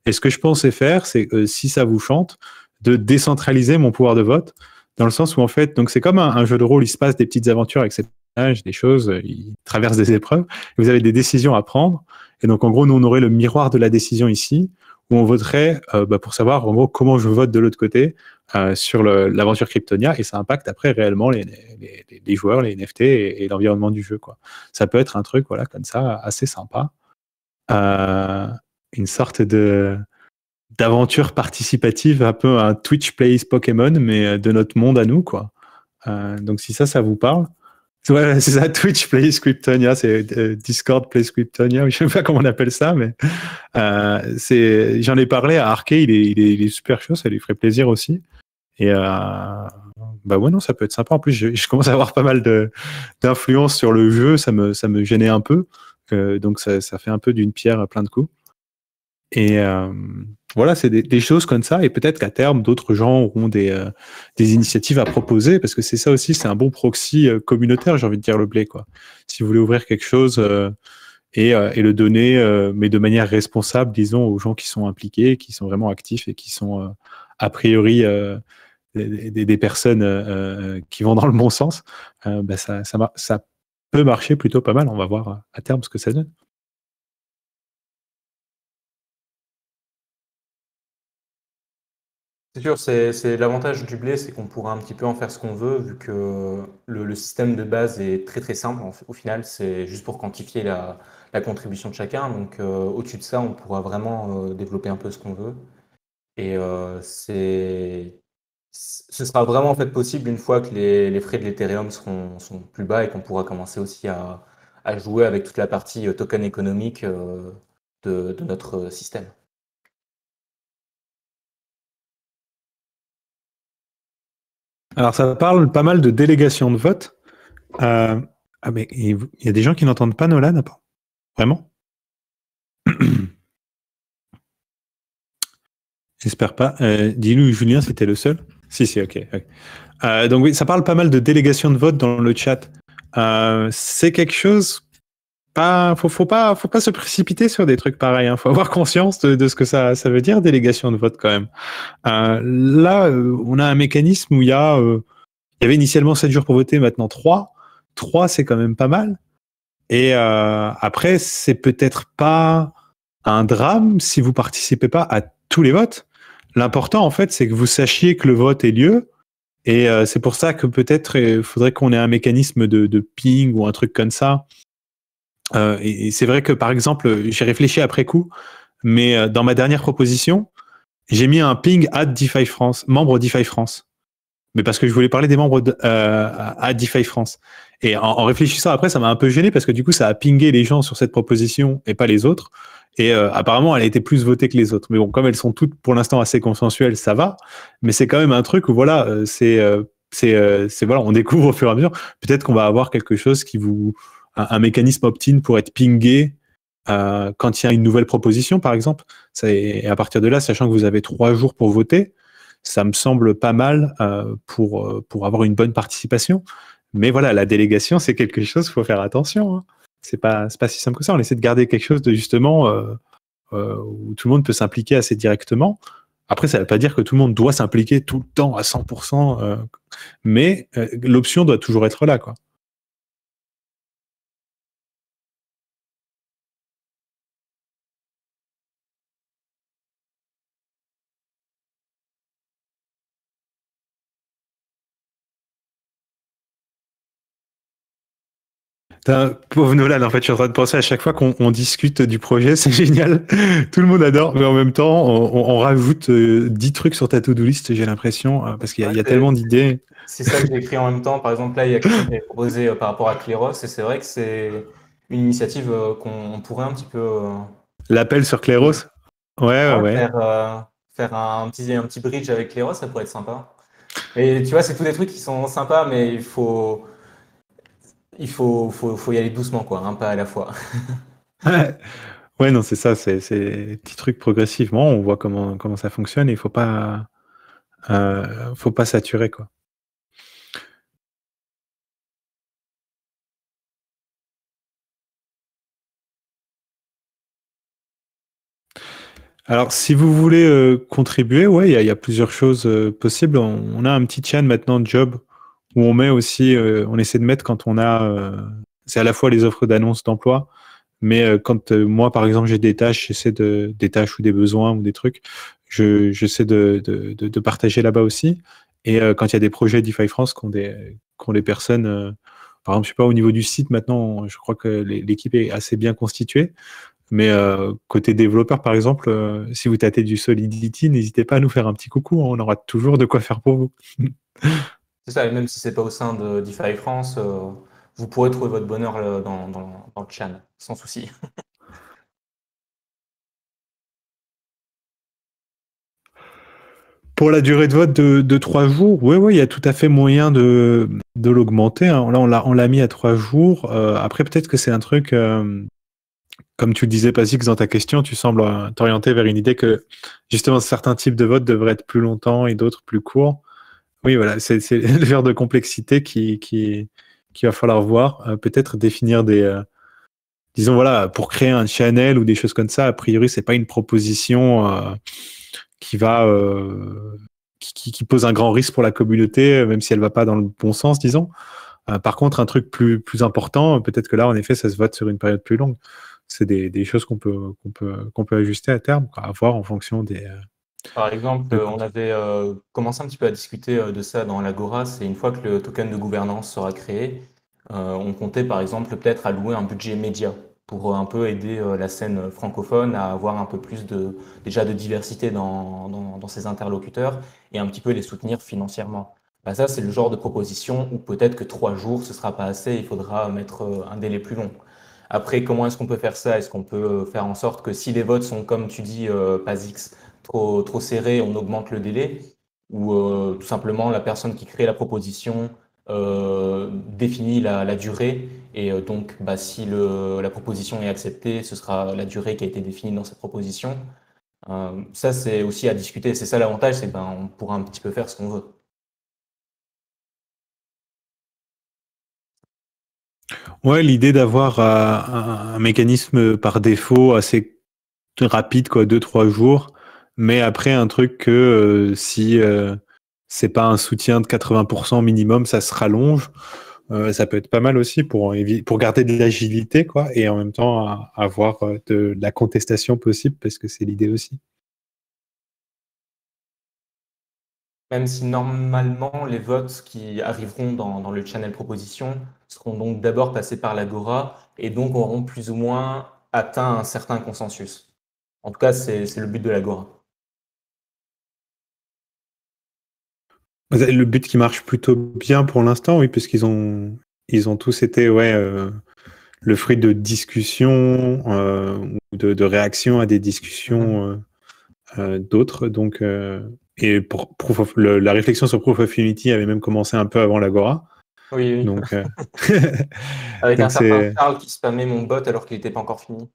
Et ce que je pensais faire, c'est, si ça vous chante, de décentraliser mon pouvoir de vote, dans le sens où, en fait, donc c'est comme un jeu de rôle, il se passe des petites aventures avec cette des choses, ils traversent des épreuves, et vous avez des décisions à prendre. Et donc, en gros, nous, on aurait le miroir de la décision ici, où on voterait pour savoir, en gros, comment je vote de l'autre côté sur l'aventure Kryptonia, et ça impacte après réellement les joueurs, les NFT et l'environnement du jeu, quoi. Ça peut être un truc, voilà, comme ça, assez sympa. Une sorte d'aventure participative, un peu un Twitch Plays Pokémon, mais de notre monde à nous, quoi. Donc si ça vous parle, ouais, c'est ça, Twitch Plays Kryptonia, c'est Discord Plays Kryptonia, je sais pas comment on appelle ça, mais j'en ai parlé à Arke, il est super chaud, ça lui ferait plaisir aussi. Et bah ouais, non, ça peut être sympa. En plus, je commence à avoir pas mal d'influence sur le jeu, ça me gênait un peu, donc ça fait un peu d'une pierre plein de coups. Et voilà, c'est des choses comme ça, et peut-être qu'à terme, d'autres gens auront des initiatives à proposer, parce que c'est ça aussi, c'est un bon proxy communautaire, j'ai envie de dire, le Blé, quoi. Si vous voulez ouvrir quelque chose et le donner, mais de manière responsable, disons, aux gens qui sont impliqués, qui sont vraiment actifs et qui sont a priori des personnes qui vont dans le bon sens, bah ça peut marcher plutôt pas mal. On va voir à terme ce que ça donne. C'est sûr, c'est l'avantage du blé, c'est qu'on pourra un petit peu en faire ce qu'on veut, vu que le système de base est très très simple. Au final, c'est juste pour quantifier la contribution de chacun. Donc, au-dessus de ça, on pourra vraiment développer un peu ce qu'on veut. Et ce sera vraiment en fait possible une fois que les frais de l'Ethereum sont plus bas et qu'on pourra commencer aussi à jouer avec toute la partie token économique de notre système. Alors, ça parle pas mal de délégation de vote. Mais il y a des gens qui n'entendent pas Nolan, vraiment? J'espère pas. Dis-nous, Julien, c'était le seul? Si, ok. Donc oui, ça parle pas mal de délégation de vote dans le chat. C'est quelque chose... Faut pas se précipiter sur des trucs pareils. Faut avoir conscience de ce que ça veut dire, délégation de vote, quand même. Là, on a un mécanisme où il y avait initialement 7 jours pour voter, maintenant 3. 3, c'est quand même pas mal. Et après, c'est peut-être pas un drame si vous participez pas à tous les votes. L'important, en fait, c'est que vous sachiez que le vote ait lieu. Et c'est pour ça que peut-être il faudrait qu'on ait un mécanisme de ping ou un truc comme ça. Et c'est vrai que, par exemple, j'ai réfléchi après coup, mais dans ma dernière proposition, j'ai mis un ping à DeFi France, membre DeFi France. Mais parce que je voulais parler des membres à DeFi France. Et en réfléchissant après, ça m'a un peu gêné parce que du coup, ça a pingé les gens sur cette proposition et pas les autres. Et apparemment, elle a été plus votée que les autres. Mais bon, comme elles sont toutes pour l'instant assez consensuelles, ça va. Mais c'est quand même un truc où voilà, voilà, on découvre au fur et à mesure. Peut-être qu'on va avoir quelque chose un mécanisme opt-in pour être pingé quand il y a une nouvelle proposition, par exemple. Et à partir de là, sachant que vous avez 3 jours pour voter, ça me semble pas mal pour avoir une bonne participation. Mais voilà, la délégation, c'est quelque chose, il faut faire attention. Hein. C'est pas si simple que ça. On essaie de garder quelque chose de justement où tout le monde peut s'impliquer assez directement. Après, ça ne veut pas dire que tout le monde doit s'impliquer tout le temps à 100%, mais l'option doit toujours être là, quoi. Pauvre Nolan, en fait, je suis en train de penser à chaque fois qu'on discute du projet, c'est génial. Tout le monde adore, mais en même temps, on rajoute 10 trucs sur ta to-do list, j'ai l'impression, parce qu'il y a tellement d'idées. C'est ça que j'ai écrit en même temps. Par exemple, là, il y a quelqu'un qui a proposé par rapport à Cleros, et c'est vrai que c'est une initiative qu'on pourrait un petit peu L'appel sur Clairos? Ouais. faire un petit bridge avec Cleros, ça pourrait être sympa. Mais tu vois, c'est tous des trucs qui sont sympas, mais il faut y aller doucement, quoi, un pas à la fois. Ouais, non, c'est ça, c'est des petits trucs progressivement, on voit comment ça fonctionne et il faut pas saturer, quoi. Alors, si vous voulez contribuer, ouais, il y a plusieurs choses possibles. On a un petit channel maintenant, Job, où on met aussi, on essaie de mettre quand on a, c'est à la fois les offres d'annonces d'emploi, mais quand moi, par exemple, j'ai des tâches, des tâches ou des besoins ou des trucs, j'essaie de partager là-bas aussi. Et quand il y a des projets DeFi France qui ont des personnes, par exemple, je sais pas, au niveau du site, maintenant, je crois que l'équipe est assez bien constituée. Mais côté développeur, par exemple, si vous tâtez du Solidity, n'hésitez pas à nous faire un petit coucou, hein, on aura toujours de quoi faire pour vous. C'est ça, et même si c'est pas au sein de DeFi France, vous pourrez trouver votre bonheur dans le channel, sans souci. Pour la durée de vote de 3 jours, ouais, il y a tout à fait moyen de l'augmenter, hein. Là, on l'a mis à 3 jours. Après, peut-être que c'est un truc, comme tu le disais, Pasix, dans ta question, tu sembles t'orienter vers une idée que justement certains types de votes devraient être plus longtemps et d'autres plus courts. Oui, voilà, c'est le genre de complexité qui va falloir voir. Peut-être définir disons, voilà, pour créer un channel ou des choses comme ça, a priori, c'est pas une proposition qui va qui pose un grand risque pour la communauté, même si elle va pas dans le bon sens, disons. Par contre, un truc plus important, peut-être que là, en effet, ça se vote sur une période plus longue. C'est des choses qu'on peut ajuster à terme, à voir en fonction des. Par exemple, on avait commencé un petit peu à discuter de ça dans l'Agora. C'est une fois que le token de gouvernance sera créé, on comptait par exemple peut-être allouer un budget média pour un peu aider la scène francophone à avoir un peu plus déjà de diversité dans ses interlocuteurs et un petit peu les soutenir financièrement. Bah, ça, c'est le genre de proposition où peut-être que 3 jours, ce sera pas assez, il faudra mettre un délai plus long. Après, comment est-ce qu'on peut faire ça? Est-ce qu'on peut faire en sorte que si les votes sont, comme tu dis, PASIX, trop serré, on augmente le délai? Ou tout simplement, la personne qui crée la proposition définit la durée, et donc bah, si la proposition est acceptée, ce sera la durée qui a été définie dans cette proposition. Ça, c'est aussi à discuter. C'est ça l'avantage, c'est ben, on pourra un petit peu faire ce qu'on veut. Ouais, l'idée d'avoir un mécanisme par défaut assez rapide, quoi, 2-3 jours, mais après un truc que si c'est pas un soutien de 80% minimum, ça se rallonge. Ça peut être pas mal aussi pour garder de l'agilité, quoi, et en même temps avoir de la contestation possible, parce que c'est l'idée aussi. Même si normalement les votes qui arriveront dans le channel proposition seront donc d'abord passés par l'Agora et donc auront plus ou moins atteint un certain consensus. En tout cas, c'est le but de l'Agora. Le but qui marche plutôt bien pour l'instant, oui, puisqu'ils ont tous été, ouais, le fruit de discussions ou de réactions à des discussions d'autres. Donc, et pour la réflexion sur Proof of Unity avait même commencé un peu avant l'Agora. Oui, oui. Donc, Avec un donc certain c'est. Charles qui spammait mon bot alors qu'il n'était pas encore fini.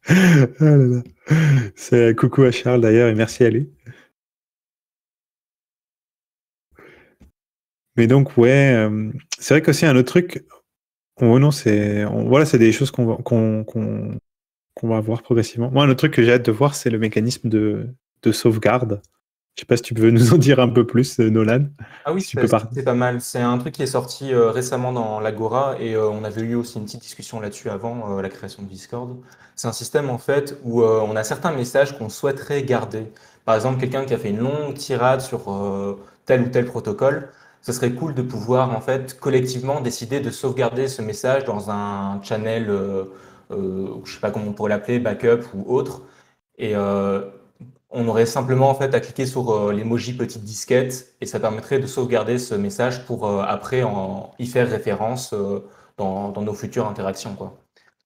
Ah là là. C'est coucou à Charles d'ailleurs et merci à lui. Mais donc ouais, c'est vrai qu'aussi un autre truc. Oh non, voilà, c'est des choses qu'on va voir progressivement. Moi, un autre truc que j'ai hâte de voir, c'est le mécanisme de sauvegarde. Je sais pas si tu peux nous en dire un peu plus, Nolan, Ah oui, si tu peux parler. c'est pas mal. C'est un truc qui est sorti récemment dans l'Agora et on avait eu aussi une petite discussion là-dessus avant la création de Discord. C'est un système en fait où on a certains messages qu'on souhaiterait garder. Par exemple, quelqu'un qui a fait une longue tirade sur tel ou tel protocole, ce serait cool de pouvoir en fait collectivement décider de sauvegarder ce message dans un channel, je sais pas comment on pourrait l'appeler, backup ou autre. Et on aurait simplement en fait à cliquer sur l'emoji petite disquette et ça permettrait de sauvegarder ce message pour après y faire référence dans nos futures interactions, quoi.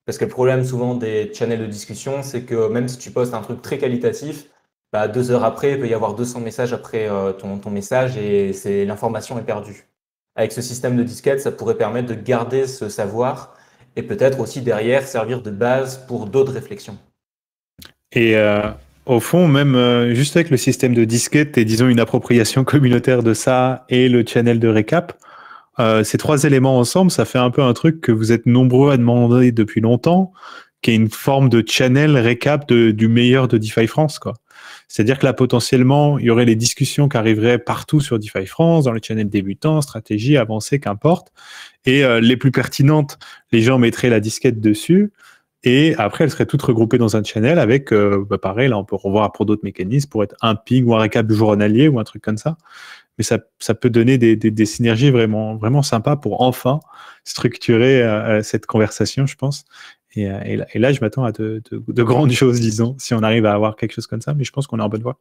Parce que le problème souvent des channels de discussion, c'est que même si tu postes un truc très qualitatif, bah, 2 heures après, il peut y avoir 200 messages après ton message et l'information est perdue. Avec ce système de disquette, ça pourrait permettre de garder ce savoir et peut-être aussi derrière servir de base pour d'autres réflexions. Et au fond, même juste avec le système de disquette et disons une appropriation communautaire de ça et le channel de récap, ces 3 éléments ensemble, ça fait un peu un truc que vous êtes nombreux à demander depuis longtemps, qui est une forme de channel récap du meilleur de DeFi France, quoi. C'est-à-dire que là, potentiellement, il y aurait les discussions qui arriveraient partout sur DeFi France, dans le channel débutant, stratégie, avancée, qu'importe. Et les plus pertinentes, les gens mettraient la disquette dessus. Et après, elles seraient toutes regroupées dans un channel avec, pareil, là, on peut revoir pour d'autres mécanismes, pour être un ping ou un récap journalier ou un truc comme ça. Mais ça peut donner des synergies vraiment, vraiment sympas pour enfin structurer cette conversation, je pense. Et là, je m'attends à de grandes choses, disons, si on arrive à avoir quelque chose comme ça, mais je pense qu'on est en bonne voie.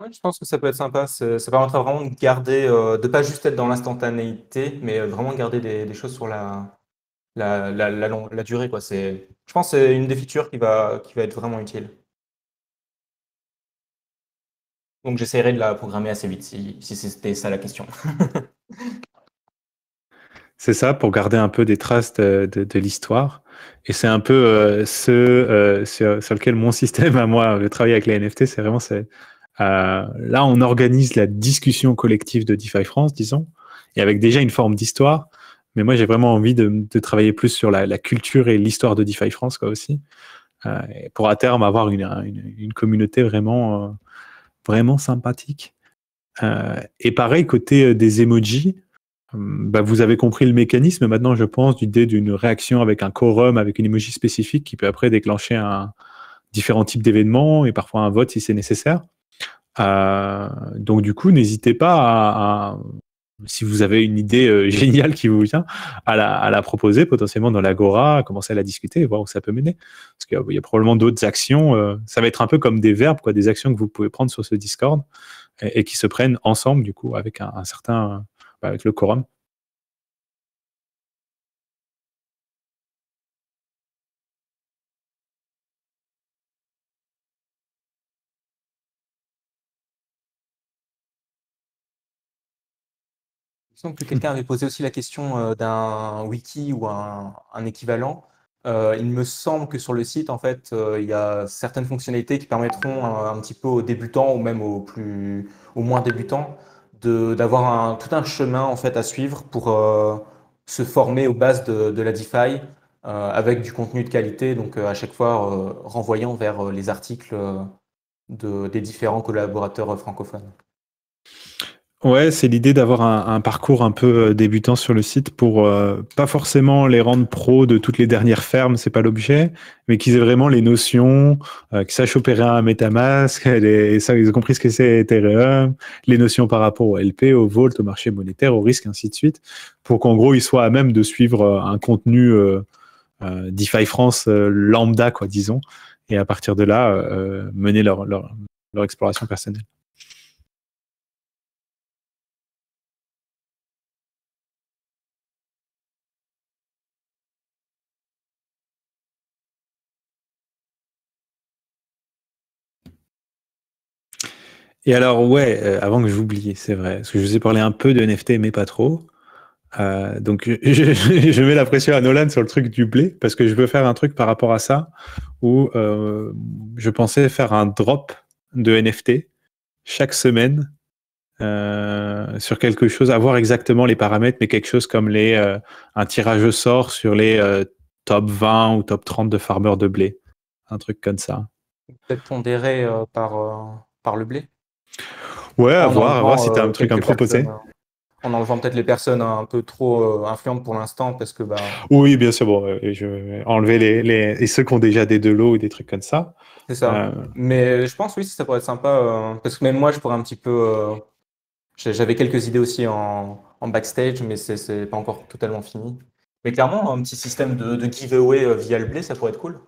Ouais, je pense que ça peut être sympa. Ça permettra vraiment de garder, de pas juste être dans l'instantanéité, mais vraiment de garder des choses sur la durée, quoi. Je pense que c'est une des features qui va être vraiment utile. Donc j'essaierai de la programmer assez vite si c'était ça la question. C'est ça, pour garder un peu des traces de l'histoire. Et c'est un peu sur lequel mon système à moi, le travail avec les NFT, c'est vraiment, là, on organise la discussion collective de DeFi France, disons, et avec déjà une forme d'histoire. Mais moi, j'ai vraiment envie de travailler plus sur la culture et l'histoire de DeFi France, quoi, aussi, pour à terme avoir une communauté vraiment, vraiment sympathique. Et pareil, côté des emojis, vous avez compris le mécanisme maintenant, je pense, l'idée d'une réaction avec un quorum, avec une emoji spécifique qui peut après déclencher différents types d'événements et parfois un vote si c'est nécessaire. Donc du coup, n'hésitez pas si vous avez une idée géniale qui vous vient, à la proposer potentiellement dans l'Agora, à commencer à la discuter et voir où ça peut mener. Parce qu'il y a probablement d'autres actions. Ça va être un peu comme des verbes, quoi, des actions que vous pouvez prendre sur ce Discord et qui se prennent ensemble, du coup, avec un certain... avec le quorum. Il me semble que quelqu'un avait posé aussi la question d'un wiki ou un équivalent. Il me semble que sur le site, en fait, il y a certaines fonctionnalités qui permettront un petit peu aux débutants ou même aux moins débutants d'avoir tout un chemin en fait à suivre pour se former aux bases de la DeFi avec du contenu de qualité, donc à chaque fois renvoyant vers les articles des différents collaborateurs francophones. Ouais, c'est l'idée d'avoir un parcours un peu débutant sur le site pour pas forcément les rendre pros de toutes les dernières fermes, c'est pas l'objet, mais qu'ils aient vraiment les notions, qu'ils sachent opérer un MetaMask, ça, ils ont compris ce que c'est Ethereum, les notions par rapport au LP, au Vault, au marché monétaire, au risque, ainsi de suite, pour qu'en gros ils soient à même de suivre un contenu DeFi France lambda, quoi, disons, et à partir de là mener leur exploration personnelle. Et alors, ouais, avant que j'oublie, c'est vrai, parce que je vous ai parlé un peu de NFT, mais pas trop. Donc, je mets la pression à Nolan sur le truc du blé, parce que je veux faire un truc par rapport à ça, où je pensais faire un drop de NFT chaque semaine sur quelque chose, avoir exactement les paramètres, mais quelque chose comme un tirage au sort sur les top 20 ou top 30 de farmers de blé. Un truc comme ça. Peut-être pondéré par le blé. Ouais, à En voir si tu as enlevant un truc à me proposer. en enlevant peut-être les personnes un peu trop influentes pour l'instant, parce que Oui, bien sûr. Bon, je vais enlever et ceux qui ont déjà des lots ou des trucs comme ça. c'est ça. Mais je pense oui, ça pourrait être sympa, parce que même moi, je pourrais un petit peu. J'avais quelques idées aussi en backstage, mais c'est pas encore totalement fini. Mais clairement, un petit système de giveaway via le blé, ça pourrait être cool.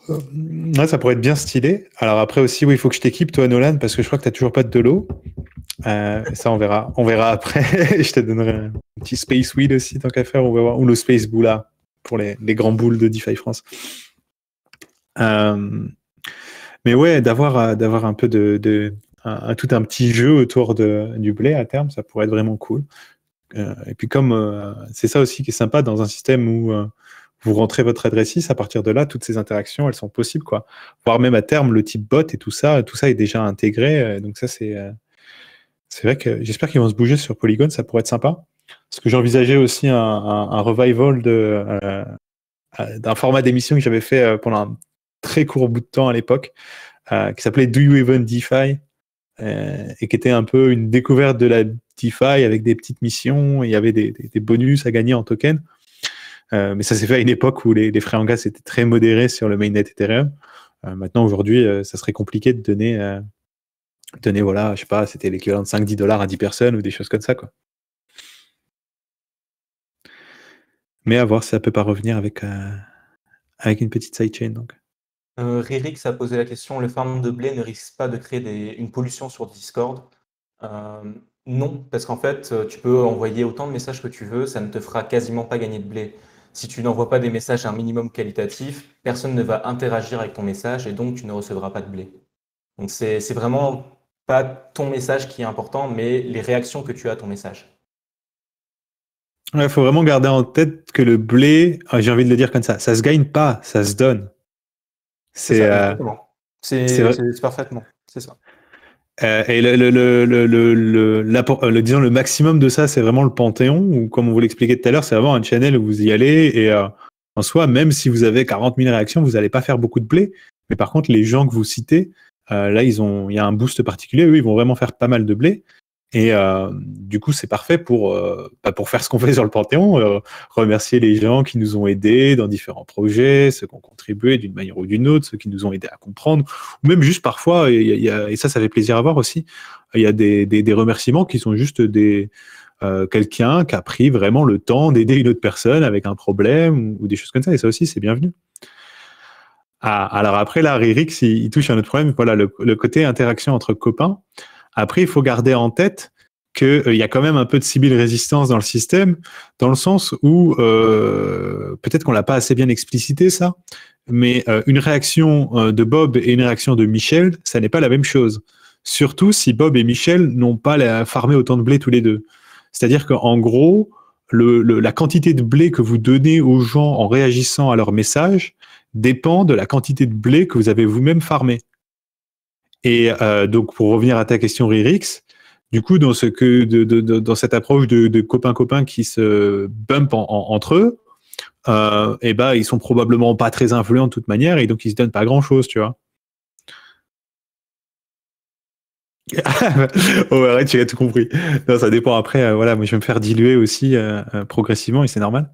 Ouais, ça pourrait être bien stylé. Alors après aussi, oui, il faut que je t'équipe, toi, Nolan, parce que je crois que tu n'as toujours pas de lot. Ça, on verra. On verra après. Je te donnerai un petit Space Weed aussi, tant qu'à faire. On va voir. Ou le Space Boola pour les grands boules de DeFi France. Mais ouais, d'avoir un peu tout un petit jeu autour du blé à terme, ça pourrait être vraiment cool. Et puis comme c'est ça aussi qui est sympa dans un système où vous rentrez votre adresse IS, à partir de là, toutes ces interactions, elles sont possibles, quoi. Voire même à terme, le type bot et tout ça est déjà intégré. Donc ça, c'est vrai que j'espère qu'ils vont se bouger sur Polygon, ça pourrait être sympa. Parce que j'envisageais aussi un revival d'un format d'émission que j'avais fait pendant un très court bout de temps à l'époque, qui s'appelait Do You Even DeFi, et qui était un peu une découverte de la DeFi avec des petites missions. Il y avait des bonus à gagner en token. Mais ça s'est fait à une époque où les frais en gaz étaient très modérés sur le mainnet Ethereum. Maintenant, aujourd'hui, ça serait compliqué de donner, voilà, je sais pas, c'était l'équivalent de 5-10 dollars à 10 personnes ou des choses comme ça, quoi. Mais à voir si ça peut pas revenir avec une petite sidechain, donc. Rérix a posé la question, le farm de blé ne risque pas de créer une pollution sur Discord? Non, parce qu'en fait, tu peux envoyer autant de messages que tu veux, ça ne te fera quasiment pas gagner de blé. Si tu n'envoies pas des messages à un minimum qualitatif, personne ne va interagir avec ton message et donc tu ne recevras pas de blé. Donc c'est vraiment pas ton message qui est important, mais les réactions que tu as à ton message. Il faut vraiment garder en tête que le blé, j'ai envie de le dire comme ça se gagne pas, ça se donne. C'est C'est ça, exactement. c'est vrai. C'est parfaitement, c'est ça. Et disons, le maximum de ça, c'est vraiment le Panthéon, ou comme on vous l'expliquait tout à l'heure, c'est vraiment un channel où vous y allez, et en soi, même si vous avez 40 000 réactions, vous n'allez pas faire beaucoup de blé. Mais par contre, les gens que vous citez, là, il y a un boost particulier, eux, ils vont vraiment faire pas mal de blé. Et du coup, c'est parfait pour faire ce qu'on fait sur le Panthéon, remercier les gens qui nous ont aidés dans différents projets, ceux qui ont contribué d'une manière ou d'une autre, ceux qui nous ont aidés à comprendre, ou même juste parfois, et ça fait plaisir à voir aussi, il y a des remerciements qui sont juste quelqu'un qui a pris vraiment le temps d'aider une autre personne avec un problème ou des choses comme ça, et ça aussi, c'est bienvenu. Alors après, là, Ryrix, il touche à un autre problème, voilà, le côté interaction entre copains. Après, il faut garder en tête qu'il y a quand même un peu de Sibyl résistance dans le système, dans le sens où, peut-être qu'on l'a pas assez bien explicité ça, mais une réaction de Bob et une réaction de Michel, ça n'est pas la même chose. Surtout si Bob et Michel n'ont pas farmé autant de blé tous les deux. C'est-à-dire qu'en gros, la quantité de blé que vous donnez aux gens en réagissant à leur message dépend de la quantité de blé que vous avez vous-même farmé. Et donc, pour revenir à ta question, Ryrix, du coup, dans cette approche de copains-copains qui se bumpent entre eux, et ben, ils sont probablement pas très influents de toute manière, et donc ils se donnent pas grand-chose, tu vois. Oh, arrête, tu as tout compris. Non, ça dépend après. Voilà, moi, je vais me faire diluer aussi progressivement, et c'est normal.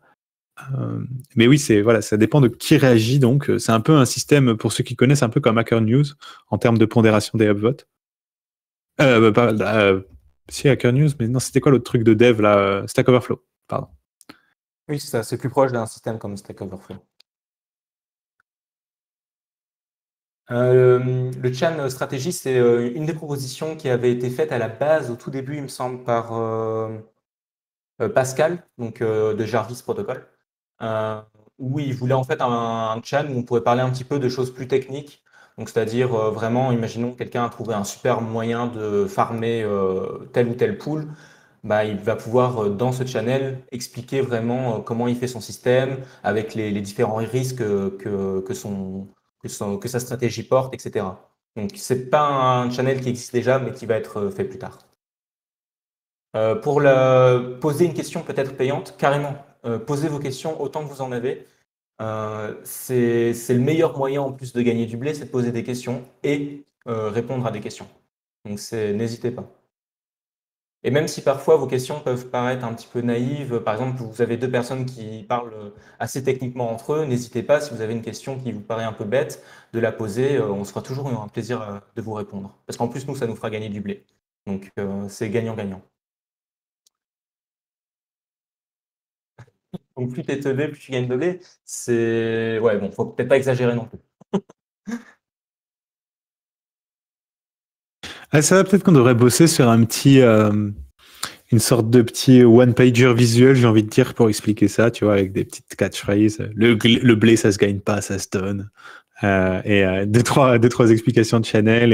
Mais oui, voilà, ça dépend de qui réagit. Donc, c'est un peu un système, pour ceux qui connaissent, un peu comme Hacker News en termes de pondération des upvotes. Si, Hacker News, mais non, c'était quoi l'autre truc de dev là, Stack Overflow, pardon. Oui, c'est ça, c'est plus proche d'un système comme Stack Overflow. Le Chan stratégie, c'est une des propositions qui avait été faite à la base, au tout début, il me semble, par Pascal, donc de Jarvis Protocol, où il voulait en fait un Chan où on pourrait parler un petit peu de choses plus techniques. Donc, c'est-à-dire vraiment, imaginons que quelqu'un a trouvé un super moyen de farmer tel ou tel pool. Bah, il va pouvoir, dans ce channel, expliquer vraiment comment il fait son système, avec les différents risques que sa stratégie porte, etc. Donc, c'est pas un channel qui existe déjà, mais qui va être fait plus tard. Pour poser une question peut-être payante, carrément, posez vos questions autant que vous en avez. C'est le meilleur moyen en plus de gagner du blé, c'est de poser des questions et répondre à des questions. Donc, n'hésitez pas. Et même si parfois vos questions peuvent paraître un petit peu naïves, par exemple, vous avez deux personnes qui parlent assez techniquement entre eux, n'hésitez pas, si vous avez une question qui vous paraît un peu bête, de la poser. On se fera toujours un plaisir de vous répondre. Parce qu'en plus, nous, ça nous fera gagner du blé. Donc, c'est gagnant-gagnant. Donc, plus tu es teubé, plus tu gagnes de blé. C'est. Ouais, bon, faut peut-être pas exagérer non plus. Ah, ça va, peut-être qu'on devrait bosser sur une sorte de petit one-pager visuel, j'ai envie de dire, pour expliquer ça, tu vois, avec des petites catchphrases. Le blé, ça se gagne pas, ça se donne. Et deux, trois explications de Chanel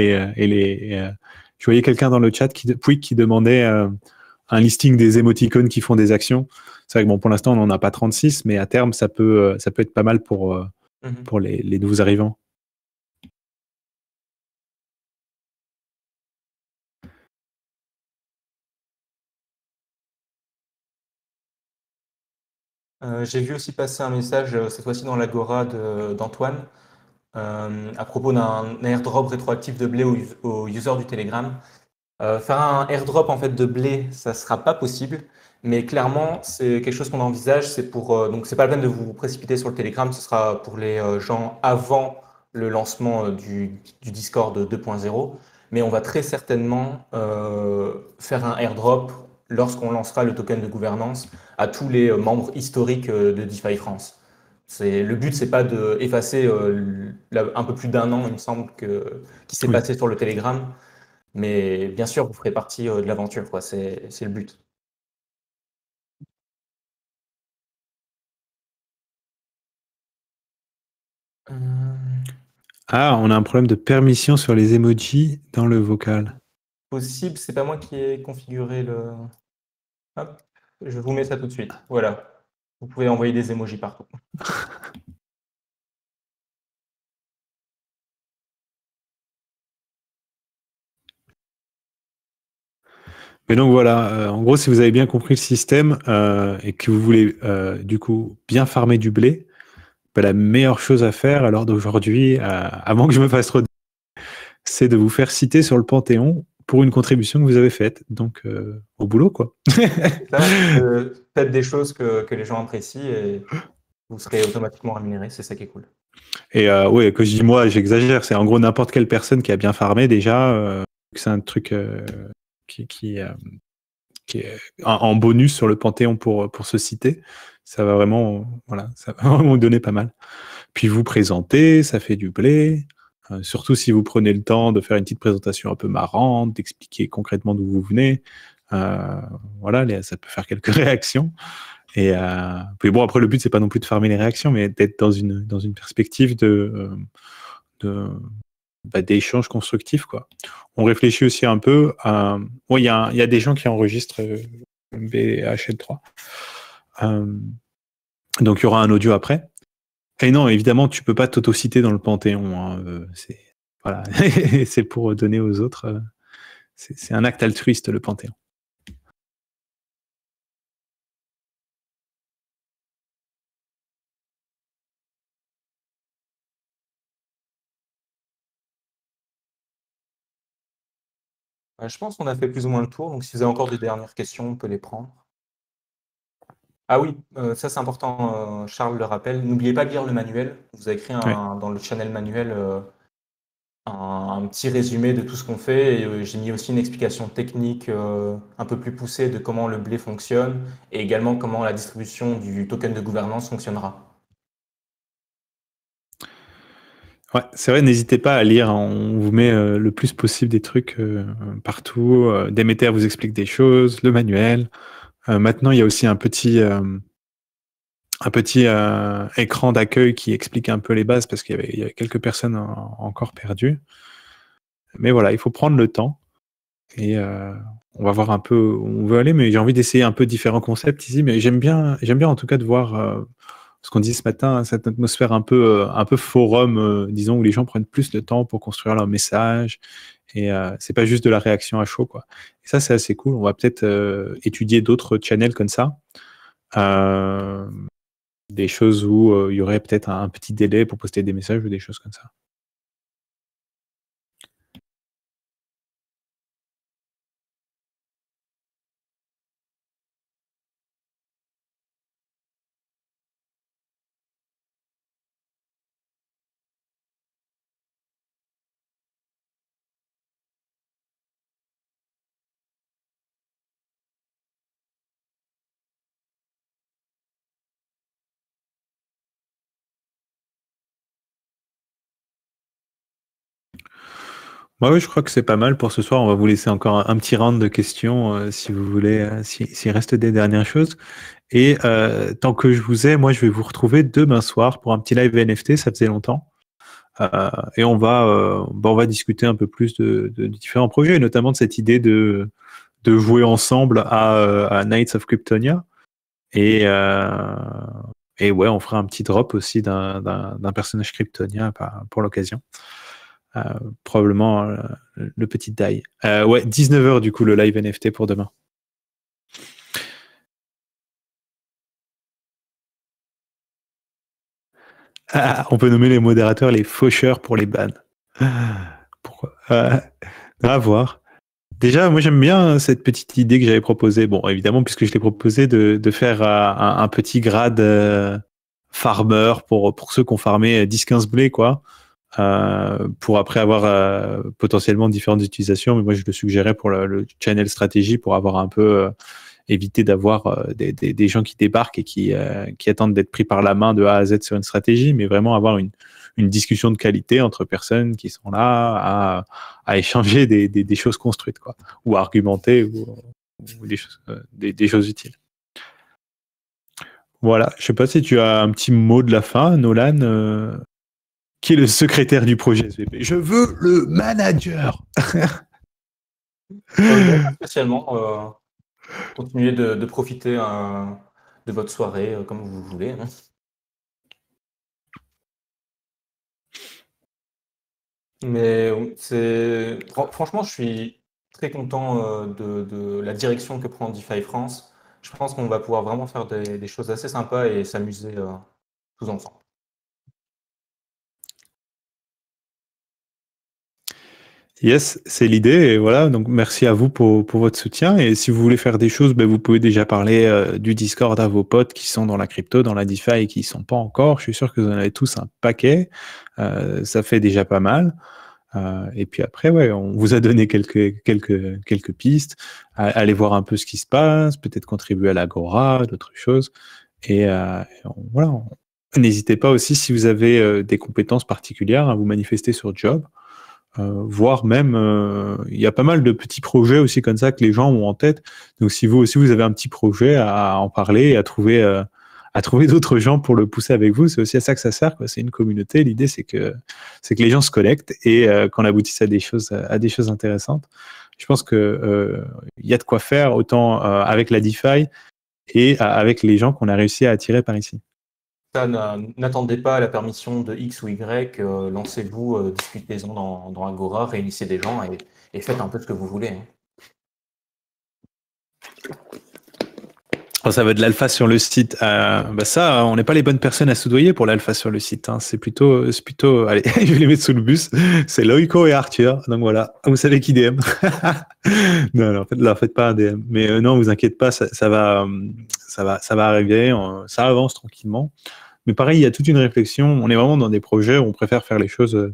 je voyais quelqu'un dans le chat qui demandait un listing des émoticônes qui font des actions. C'est vrai que bon, pour l'instant, on n'en a pas 36, mais à terme, ça peut être pas mal pour les nouveaux arrivants. J'ai vu aussi passer un message, cette fois-ci dans l'Agora d'Antoine, à propos d'un airdrop rétroactif de blé aux users du Telegram. Faire un airdrop en fait de blé, ça sera pas possible, mais clairement c'est quelque chose qu'on envisage. C'est pour donc c'est pas la peine de vous précipiter sur le Telegram, ce sera pour les gens avant le lancement du Discord 2.0, mais on va très certainement faire un airdrop lorsqu'on lancera le token de gouvernance à tous les membres historiques de DeFi France. Le but, c'est pas de effacer un peu plus d'1 an, il me semble, qui s'est Oui. passé sur le Telegram. Mais bien sûr, vous ferez partie de l'aventure, quoi. C'est le but. Euh, Ah, on a un problème de permission sur les emojis dans le vocal. Possible, c'est pas moi qui ai configuré le. Hop, je vous mets ça tout de suite. Voilà. Vous pouvez envoyer des emojis partout. Mais donc voilà, en gros, si vous avez bien compris le système et que vous voulez du coup bien farmer du blé, bah, la meilleure chose à faire à l'heure d'aujourd'hui, avant que je me fasse redire, c'est de vous faire citer sur le Panthéon pour une contribution que vous avez faite. Donc au boulot, quoi. C'est ça. Faites des choses que les gens apprécient et vous serez automatiquement rémunéré. C'est ça qui est cool. Et ouais, que je dis moi, j'exagère. C'est en gros n'importe quelle personne qui a bien farmé déjà. C'est un truc qui, qui, euh, qui est en bonus sur le Panthéon pour se citer. Ça va vraiment, voilà, ça va vraiment donner pas mal. Puis vous présentez, ça fait du blé. Surtout si vous prenez le temps de faire une petite présentation un peu marrante, d'expliquer concrètement d'où vous venez. Euh, voilà, ça peut faire quelques réactions. Et puis bon, après, le but, c'est pas non plus de farmer les réactions, mais d'être dans une perspective de, d'échanges constructifs, quoi. On réfléchit aussi un peu à... Bon, il y a des gens qui enregistrent BHL3. Donc, il y aura un audio après. Et non, évidemment, tu peux pas t'autociter dans le Panthéon. Hein. C'est voilà, c'est pour donner aux autres. C'est un acte altruiste, le Panthéon. Je pense qu'on a fait plus ou moins le tour. Donc, si vous avez encore des dernières questions, on peut les prendre. Ah oui, ça c'est important, Charles le rappelle. N'oubliez pas de lire le manuel. Vous avez écrit Ouais. dans le channel manuel un petit résumé de tout ce qu'on fait. Et j'ai mis aussi une explication technique un peu plus poussée de comment le blé fonctionne et également comment la distribution du token de gouvernance fonctionnera. Ouais, c'est vrai, n'hésitez pas à lire. Hein. On vous met le plus possible des trucs partout. Demeter vous explique des choses, le manuel. Maintenant, il y a aussi un petit écran d'accueil qui explique un peu les bases parce il y avait quelques personnes encore perdues. Mais voilà, il faut prendre le temps et on va voir un peu où on veut aller. Mais j'ai envie d'essayer un peu différents concepts ici. Mais j'aime bien en tout cas de voir ce qu'on disait ce matin, cette atmosphère un peu forum, disons, où les gens prennent plus de temps pour construire leur message. Et c'est pas juste de la réaction à chaud, quoi. Et ça, c'est assez cool. On va peut-être étudier d'autres channels comme ça. Euh, des choses où il y aurait peut-être un petit délai pour poster des messages ou des choses comme ça. Oui, je crois que c'est pas mal pour ce soir. On va vous laisser encore un petit round de questions si vous voulez, s'il reste des dernières choses. Et tant que je vous ai, moi, je vais vous retrouver demain soir pour un petit live NFT. Ça faisait longtemps. Et on va discuter un peu plus de différents projets, notamment de cette idée de jouer ensemble à Knights of Kryptonia. Et, euh, et ouais, on fera un petit drop aussi d'un personnage kryptonien pour l'occasion. Euh, probablement le petit die. Ouais, 19h du coup le live NFT pour demain. On peut nommer les modérateurs les faucheurs pour les bans. Pourquoi à voir. Déjà, moi j'aime bien cette petite idée que j'avais proposée. Bon, évidemment, puisque je l'ai proposé de faire un petit grade farmer pour ceux qui ont farmé 10-15 blés, quoi. Pour après avoir potentiellement différentes utilisations. Mais moi, je le suggérais pour le channel stratégie pour avoir un peu éviter d'avoir des gens qui débarquent et qui attendent d'être pris par la main de A à Z sur une stratégie, mais vraiment avoir une discussion de qualité entre personnes qui sont là à échanger des choses construites, quoi, ou à argumenter ou des choses utiles. Voilà, je sais pas si tu as un petit mot de la fin, Nolan, qui est le secrétaire du projet SVP. Je veux le manager. Non, pas spécialement. Continuez de profiter de votre soirée comme vous voulez, hein. Mais franchement, je suis très content de la direction que prend DeFi France. Je pense qu'on va pouvoir vraiment faire des choses assez sympas et s'amuser tous ensemble. Yes, c'est l'idée. Et voilà, donc merci à vous pour votre soutien. Et si vous voulez faire des choses, ben, vous pouvez déjà parler du Discord à vos potes qui sont dans la crypto, dans la DeFi et qui ne sont pas encore. Je suis sûr que vous en avez tous un paquet. Ça fait déjà pas mal. Et puis après, ouais, on vous a donné quelques pistes. Allez voir un peu ce qui se passe, peut-être contribuer à l'Agora, d'autres choses. Et voilà. N'hésitez pas aussi si vous avez des compétences particulières à vous manifester sur Job. Voire même, il y a pas mal de petits projets aussi comme ça que les gens ont en tête. Donc si vous aussi vous avez un petit projet à en parler et à trouver d'autres gens pour le pousser avec vous, c'est aussi à ça que ça sert, quoi. C'est une communauté. L'idée c'est que les gens se connectent et qu'on aboutisse à des choses intéressantes. Je pense que il y a de quoi faire autant avec la DeFi et avec les gens qu'on a réussi à attirer par ici. Ça, n'attendez pas la permission de X ou Y, lancez-vous, discutez-en dans Agora, réunissez des gens et faites un peu ce que vous voulez, hein. Oh, ça va de l'alpha sur le site. Bah ça, on n'est pas les bonnes personnes à soudoyer pour l'alpha sur le site, hein. C'est plutôt, allez, je vais les mettre sous le bus. C'est Loïco et Arthur. Donc voilà, vous savez qui DM. Non, en fait pas un DM. Mais non, vous inquiétez pas, ça va arriver. Ça avance tranquillement. Mais pareil, il y a toute une réflexion. On est vraiment dans des projets où on préfère faire les choses.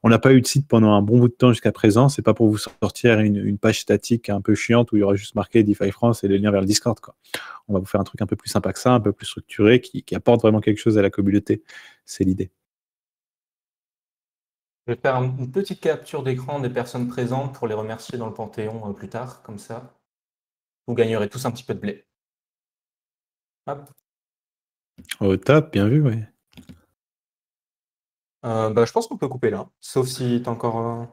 On n'a pas eu de site pendant un bon bout de temps jusqu'à présent. C'est pas pour vous sortir une page statique un peu chiante où il y aura juste marqué DeFi France et les liens vers le Discord, quoi. On va vous faire un truc un peu plus sympa que ça, un peu plus structuré, qui apporte vraiment quelque chose à la communauté. C'est l'idée. Je vais faire une petite capture d'écran des personnes présentes pour les remercier dans le Panthéon plus tard, comme ça. Vous gagnerez tous un petit peu de blé. Hop. Au top, bien vu, ouais. Bah, je pense qu'on peut couper là, sauf si tu as encore.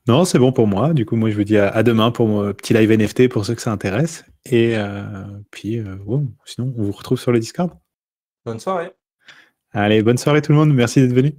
Non, c'est bon pour moi. Du coup, moi, je vous dis à demain pour mon petit live NFT pour ceux que ça intéresse. Et puis, bon, sinon, on vous retrouve sur le Discord. Bonne soirée. Allez, bonne soirée tout le monde. Merci d'être venu.